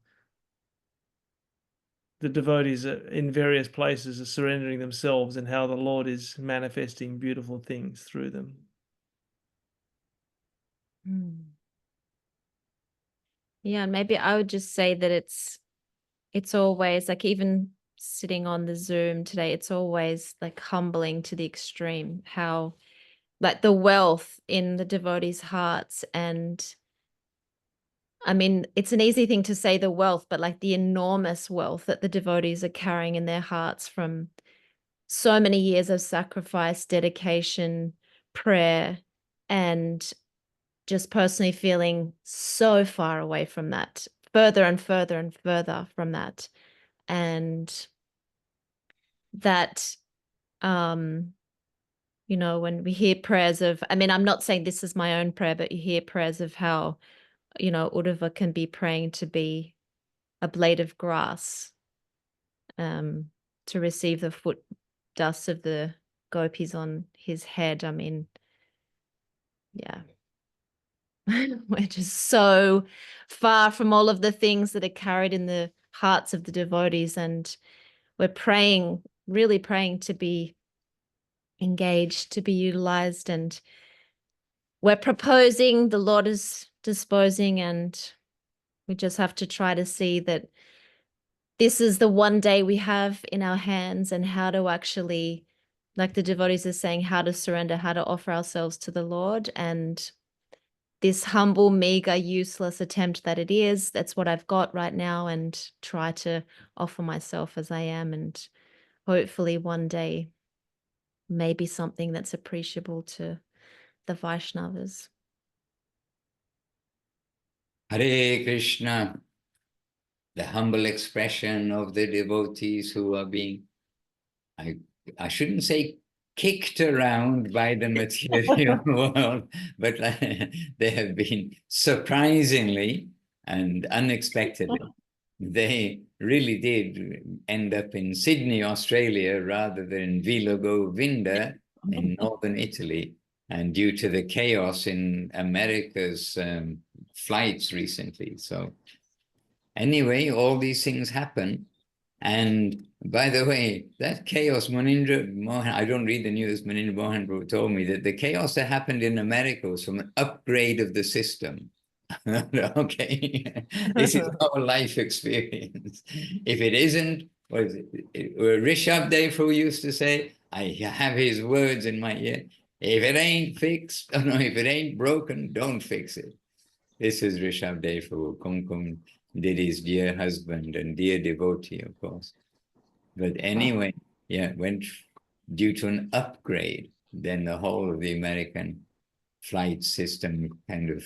the devotees in various places are surrendering themselves and how the Lord is manifesting beautiful things through them. Yeah, and maybe I would just say that it's always like, even sitting on the Zoom today, it's always like humbling to the extreme how like the wealth in the devotees' hearts. And I mean, it's an easy thing to say the wealth, but like the enormous wealth that the devotees are carrying in their hearts from so many years of sacrifice, dedication, prayer, and just personally feeling so far away from that, further and further and further from that. And that, you know, when we hear prayers of, I mean, I'm not saying this is my own prayer, but you hear prayers of how, you know, Uddhava can be praying to be a blade of grass, to receive the foot dust of the gopis on his head. I mean, yeah. We're just so far from all of the things that are carried in the hearts of the devotees, and we're praying, really praying to be engaged, to be utilized, and we're proposing, the Lord is disposing, and we just have to try to see that this is the one day we have in our hands, and how to actually, like the devotees are saying, how to surrender, how to offer ourselves to the Lord. And this humble, meager, useless attempt that it is, that's what I've got right now, and try to offer myself as I am, and hopefully one day maybe something that's appreciable to the Vaishnavas. Hare Krishna, the humble expression of the devotees who are being, I shouldn't say kicked around by the material world, but they have been surprisingly and unexpectedly. They really did end up in Sydney, Australia, rather than Villa Govinda in northern Italy. And due to the chaos in America's flights recently. So anyway, all these things happen. And by the way, that chaos, Munindra Mohan, I don't read the news, Munindra Mohan told me that the chaos that happened in America was from an upgrade of the system. Okay, this is our life experience. If it isn't, what is it? Rishabh Dev used to say, I have his words in my ear. If it ain't fixed, no, if it ain't broken, don't fix it. This is Rishabh Dev, Kumkum Diddy's dear husband and dear devotee, of course. But anyway, yeah, went due to an upgrade, then the whole of the American flight system kind of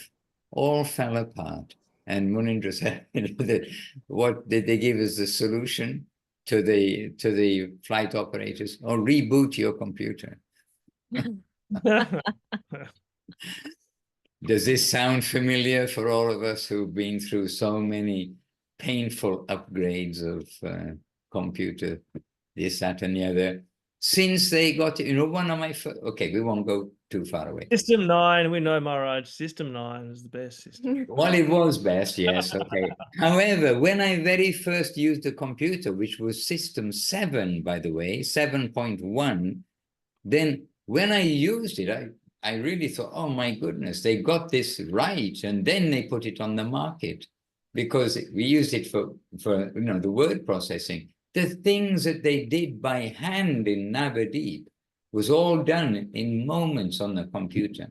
all fell apart. And Munindra said that what did they give as the solution to the flight operators? Or reboot your computer. Does this sound familiar for all of us who've been through so many painful upgrades of computer, this, that, and the other? Since they got, you know, one of my, okay, we won't go too far away. System 9, we know, Maharaj. System 9 is the best system. Well, it was best, yes, okay. However, when I very first used a computer, which was System 7, by the way, 7.1, then when I used it, I really thought, oh my goodness, they got this right. And then they put it on the market because we used it for you know, the word processing. The things that they did by hand in Navadip was all done in moments on the computer.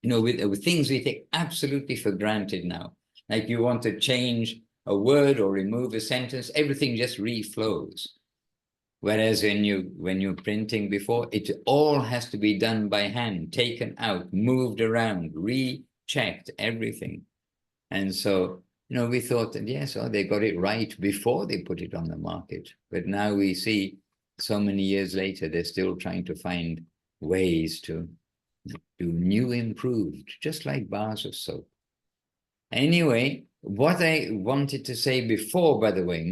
You know, with things we take absolutely for granted now. Like you want to change a word or remove a sentence, everything just reflows. Whereas when you're printing before, it all has to be done by hand, taken out, moved around, rechecked, everything. And so, you know, we thought that, yes, oh, they got it right before they put it on the market. But now we see so many years later, they're still trying to find ways to do new improved, just like bars of soap. Anyway, what I wanted to say before, by the way,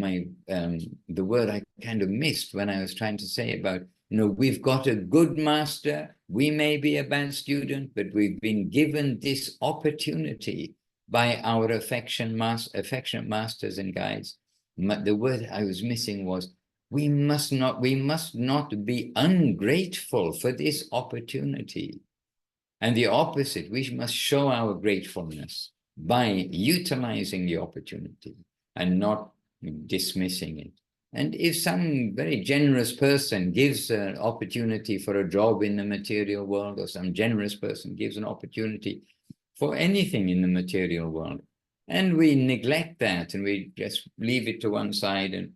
the word I kind of missed when I was trying to say about, you know, we've got a good master, we may be a bad student, but we've been given this opportunity by our affectionate masters and guides. The word I was missing was, we must not be ungrateful for this opportunity. And the opposite, we must show our gratefulness by utilizing the opportunity and not dismissing it. And if some very generous person gives an opportunity for a job in the material world, or some generous person gives an opportunity for anything in the material world, and we neglect that and we just leave it to one side and,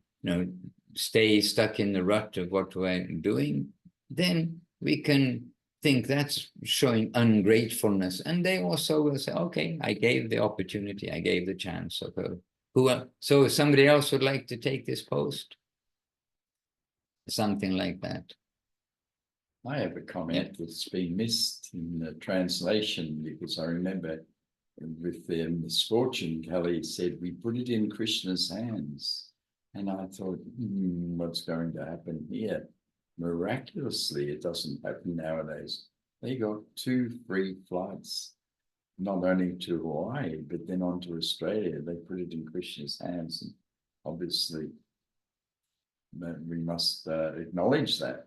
stay stuck in the rut of what we're doing, then we can think that's showing ungratefulness. And they also will say, okay, I gave the opportunity, I gave the chance. So if somebody else would like to take this post, something like that. I have a comment that's been missed in the translation, because I remember with the misfortune, Kelly said, we put it in Krishna's hands. And I thought, what's going to happen here? Miraculously, it doesn't happen nowadays. They got 2 free flights, not only to Hawaii, but then on to Australia. They put it in Krishna's hands. And obviously, we must acknowledge that.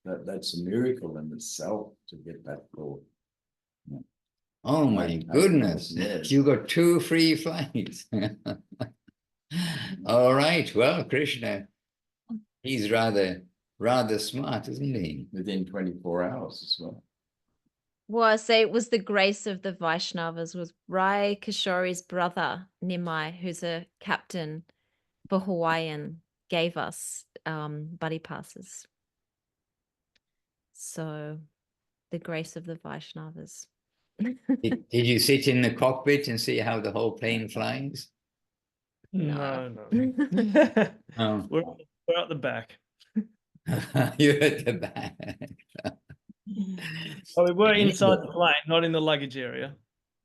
That's a miracle in itself to get that forward. Yeah. Oh my goodness, yes. You got 2 free flights. All right, well, Krishna, he's rather smart, isn't he? Within 24 hours as well. Well, I say it was the grace of the Vaishnavas, was Rai Kishori's brother, Nimai, who's a captain for Hawaiian, gave us buddy passes. So the grace of the Vaishnavas. Did you sit in the cockpit and see how the whole plane flies? No. Oh. We're at the back. You're at the back. Oh, we were inside the plane, not in the luggage area.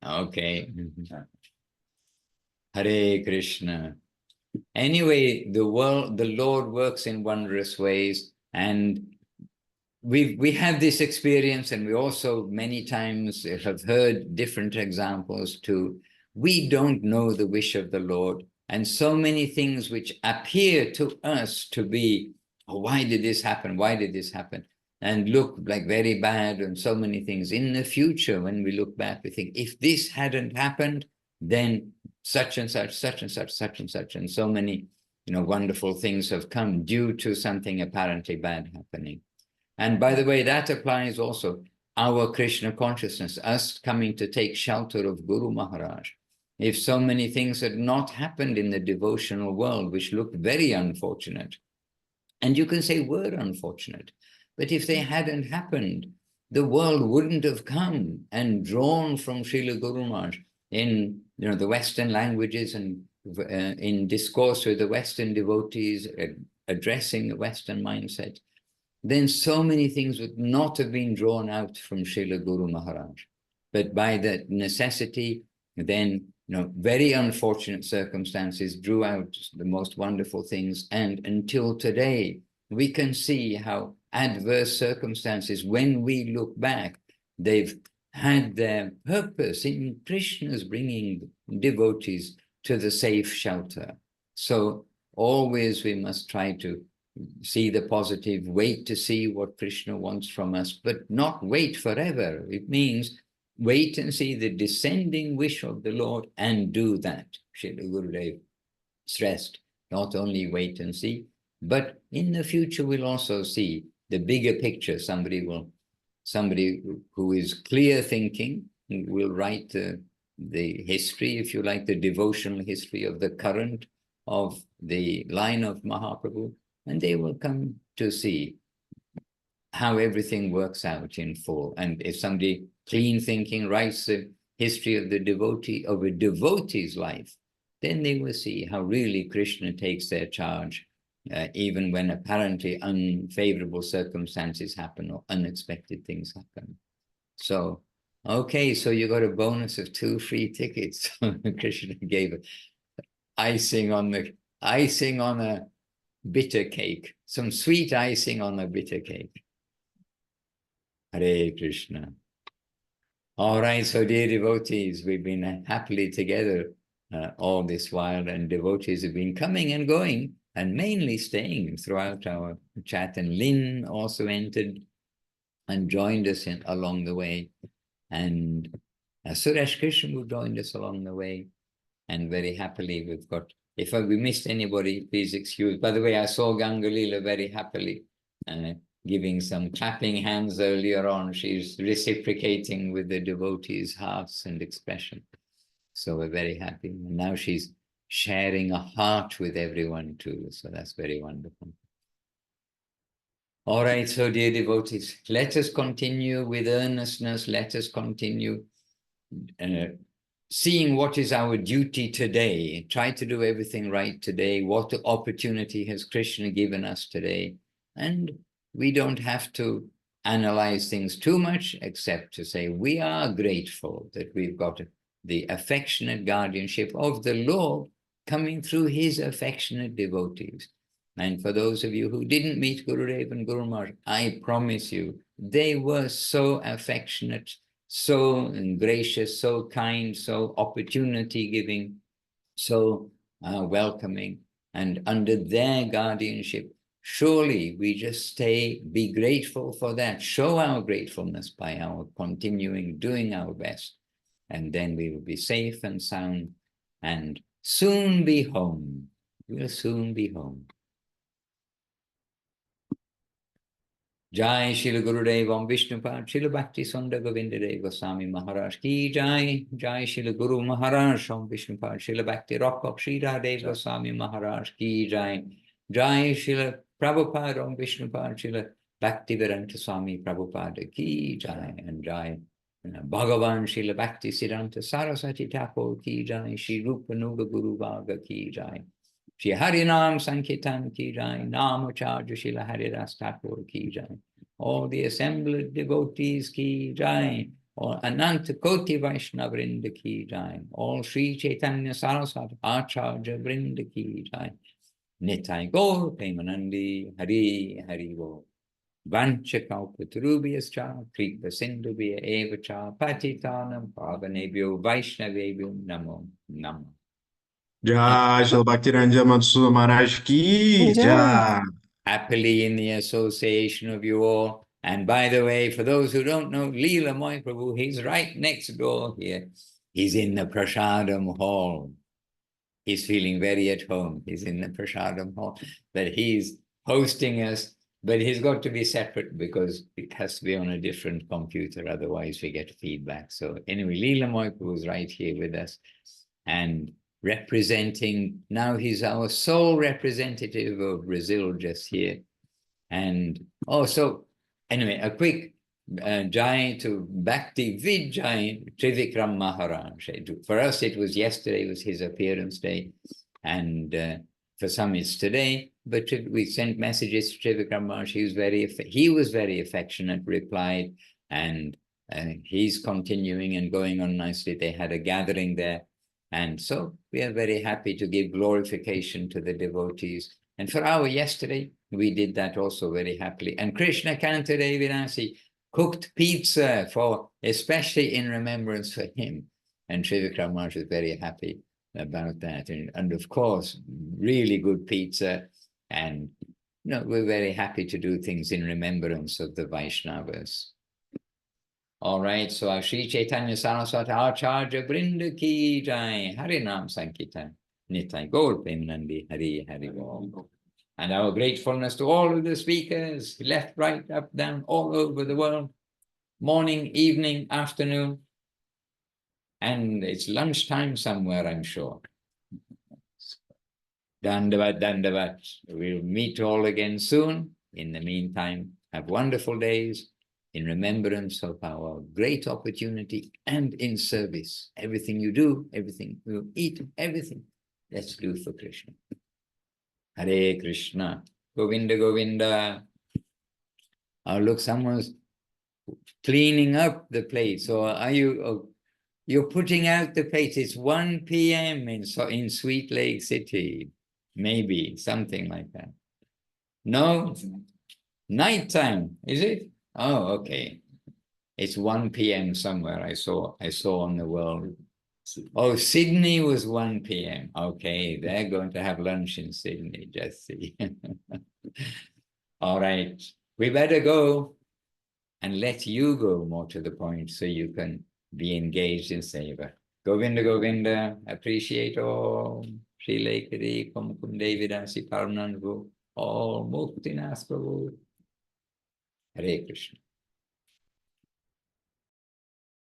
Okay. Hare Krishna. Anyway, the Lord works in wondrous ways, and we have this experience, and we also many times have heard different examples too. We don't know the wish of the Lord, and so many things which appear to us to be, oh, why did this happen? Why did this happen? And look like very bad, and so many things. In the future, when we look back, we think, if this hadn't happened, then such and such, such and such, such and such, and so many, wonderful things have come due to something apparently bad happening. And by the way, that applies also our Krishna consciousness, us coming to take shelter of Guru Maharaj. If so many things had not happened in the devotional world, which looked very unfortunate, and you can say were unfortunate, but if they hadn't happened, the world wouldn't have come and drawn from Srila Guru Maharaj in the Western languages and in discourse with the Western devotees, addressing the Western mindset. Then so many things would not have been drawn out from Srila Guru Maharaj. But by that necessity, then very unfortunate circumstances drew out the most wonderful things. And until today, we can see how adverse circumstances, when we look back, they've had their purpose in Krishna's bringing devotees to the safe shelter. So always we must try to see the positive, wait to see what Krishna wants from us, but not wait forever. It means wait and see the descending wish of the Lord and do that. Srila Gurudev stressed, not only wait and see, but in the future we'll also see the bigger picture. Somebody who is clear thinking will write the history, if you like, the devotional history of the current of the line of Mahaprabhu, and they will come to see how everything works out in full. And if somebody clean thinking writes the history of the devotee, of a devotee's life, then they will see how really Krishna takes their charge, even when apparently unfavorable circumstances happen or unexpected things happen. So, okay, so you got a bonus of 2 free tickets. Krishna gave icing on a bitter cake, some sweet icing on a bitter cake. Hare Krishna. All right, so dear devotees, we've been happily together all this while, and devotees have been coming and going, and mainly staying throughout our chat. And Lynn also entered and joined us along the way. And Suresh Krishna who joined us along the way. And very happily we've got, if we missed anybody, please excuse. By the way, I saw Gangalila very happily giving some clapping hands earlier on. She's reciprocating with the devotees' hearts and expression. So we're very happy. And now she's sharing a heart with everyone too. So that's very wonderful. All right, so dear devotees, let us continue with earnestness. Let us continue seeing what is our duty today. Try to do everything right today. What opportunity has Krishna given us today? And we don't have to analyze things too much, except to say we are grateful that we've got the affectionate guardianship of the Lord coming through his affectionate devotees. And for those of you who didn't meet Gurudev and Guru Maharaj, I promise you, they were so affectionate, so gracious, so kind, so opportunity-giving, so welcoming. And under their guardianship, surely we just be grateful for that, show our gratefulness by our continuing, doing our best. And then we will be safe and sound and soon be home. We'll soon be home. Jai Shri Gurudev Om Vishnupad Shri Bhakti Sundar Govinda Dev Goswami Maharaj Ki Jai. Jai Shri Guru Maharaj Om Vishnupad Shri Bhakti Rock Shri Dev Goswami Maharaj Ki Jai. Jai Shri Prabhupada Om Vishnupad Shri Bhakti Vedanta Swami Prabhupada Ki Jai. And Jai Bhagavan Shri Bhakti Siddhanta Saraswati Thakur Ki Jai. Shri Rupa Nuga Guru Bhaga Ki Jai. Shri Harinam Sankirtan Ki Jai, Namacharya Shila Haridas Thakur Ki Jai. All the assembled devotees Ki Jai. All Ananta Koti Vaishnava Vrinda Ki Jai. All Sri Chaitanya Saraswati Acharya Vrinda Ki Jai. Nitai Gaur Premanandi Hari Hari Gaur. Vancha Kalpatarubhyascha Kripa Sindhubhya Evacha Patitanam Pavanebhyo Vaishnavebhyo Namo Namo. Jai Shri Bhaktivedanta Madhusudana Maharaj Ki Jai. Happily in the association of you all. And by the way, for those who don't know, Leela Moy Prabhu, he's right next door here. He's in the Prasadam hall. He's feeling very at home. He's in the Prasadam hall, but he's hosting us, but he's got to be separate because it has to be on a different computer. Otherwise we get feedback. So anyway, Leela Moy Prabhu is right here with us. And representing, now he's our sole representative of Brazil just here. And also, anyway, a quick Jai to Bhakti Vijay Trivikram Maharaj. For us, it was yesterday, was his appearance day. And for some, it's today. But we sent messages to Trivikram Maharaj. He was very affectionate, replied, and he's continuing and going on nicely. They had a gathering there. And so we are very happy to give glorification to the devotees. And for our yesterday, we did that also very happily. And Krishna Kanta Devinasi cooked pizza especially in remembrance for him. And Trivikram Maharaj is very happy about that. And of course, really good pizza. And we're very happy to do things in remembrance of the Vaishnavas. All right, so Sri Chaitanya Saraswati Acharya Vrinda Ki Jai, Harinam Sankirtan, Nitai Gaur Premanandi Hari Hari Gaur. And our gratefulness to all of the speakers, left, right, up, down, all over the world, morning, evening, afternoon, and it's lunchtime somewhere, I'm sure. Dandavat, Dandavat. We'll meet all again soon. In the meantime, have wonderful days. In remembrance of our great opportunity and in service. Everything you do, everything you eat, everything, let's do for Krishna. Hare Krishna. Govinda, Govinda. Oh, look, someone's cleaning up the plate. So are you, you're putting out the plate. It's 1 p.m. in Sweet Lake City. Maybe, something like that. No? Nighttime, is it? Oh, okay. It's 1 p.m. somewhere. I saw on the world. Oh, Sydney was 1 p.m. Okay, they're going to have lunch in Sydney, just see. All right, we better go. and let you go more to the point so you can be engaged in seva. Govinda, Govinda, appreciate all. Sri Lekari, Kumkum Devidasi Parananvu, all Mukti Naspravu. Hare Krishna.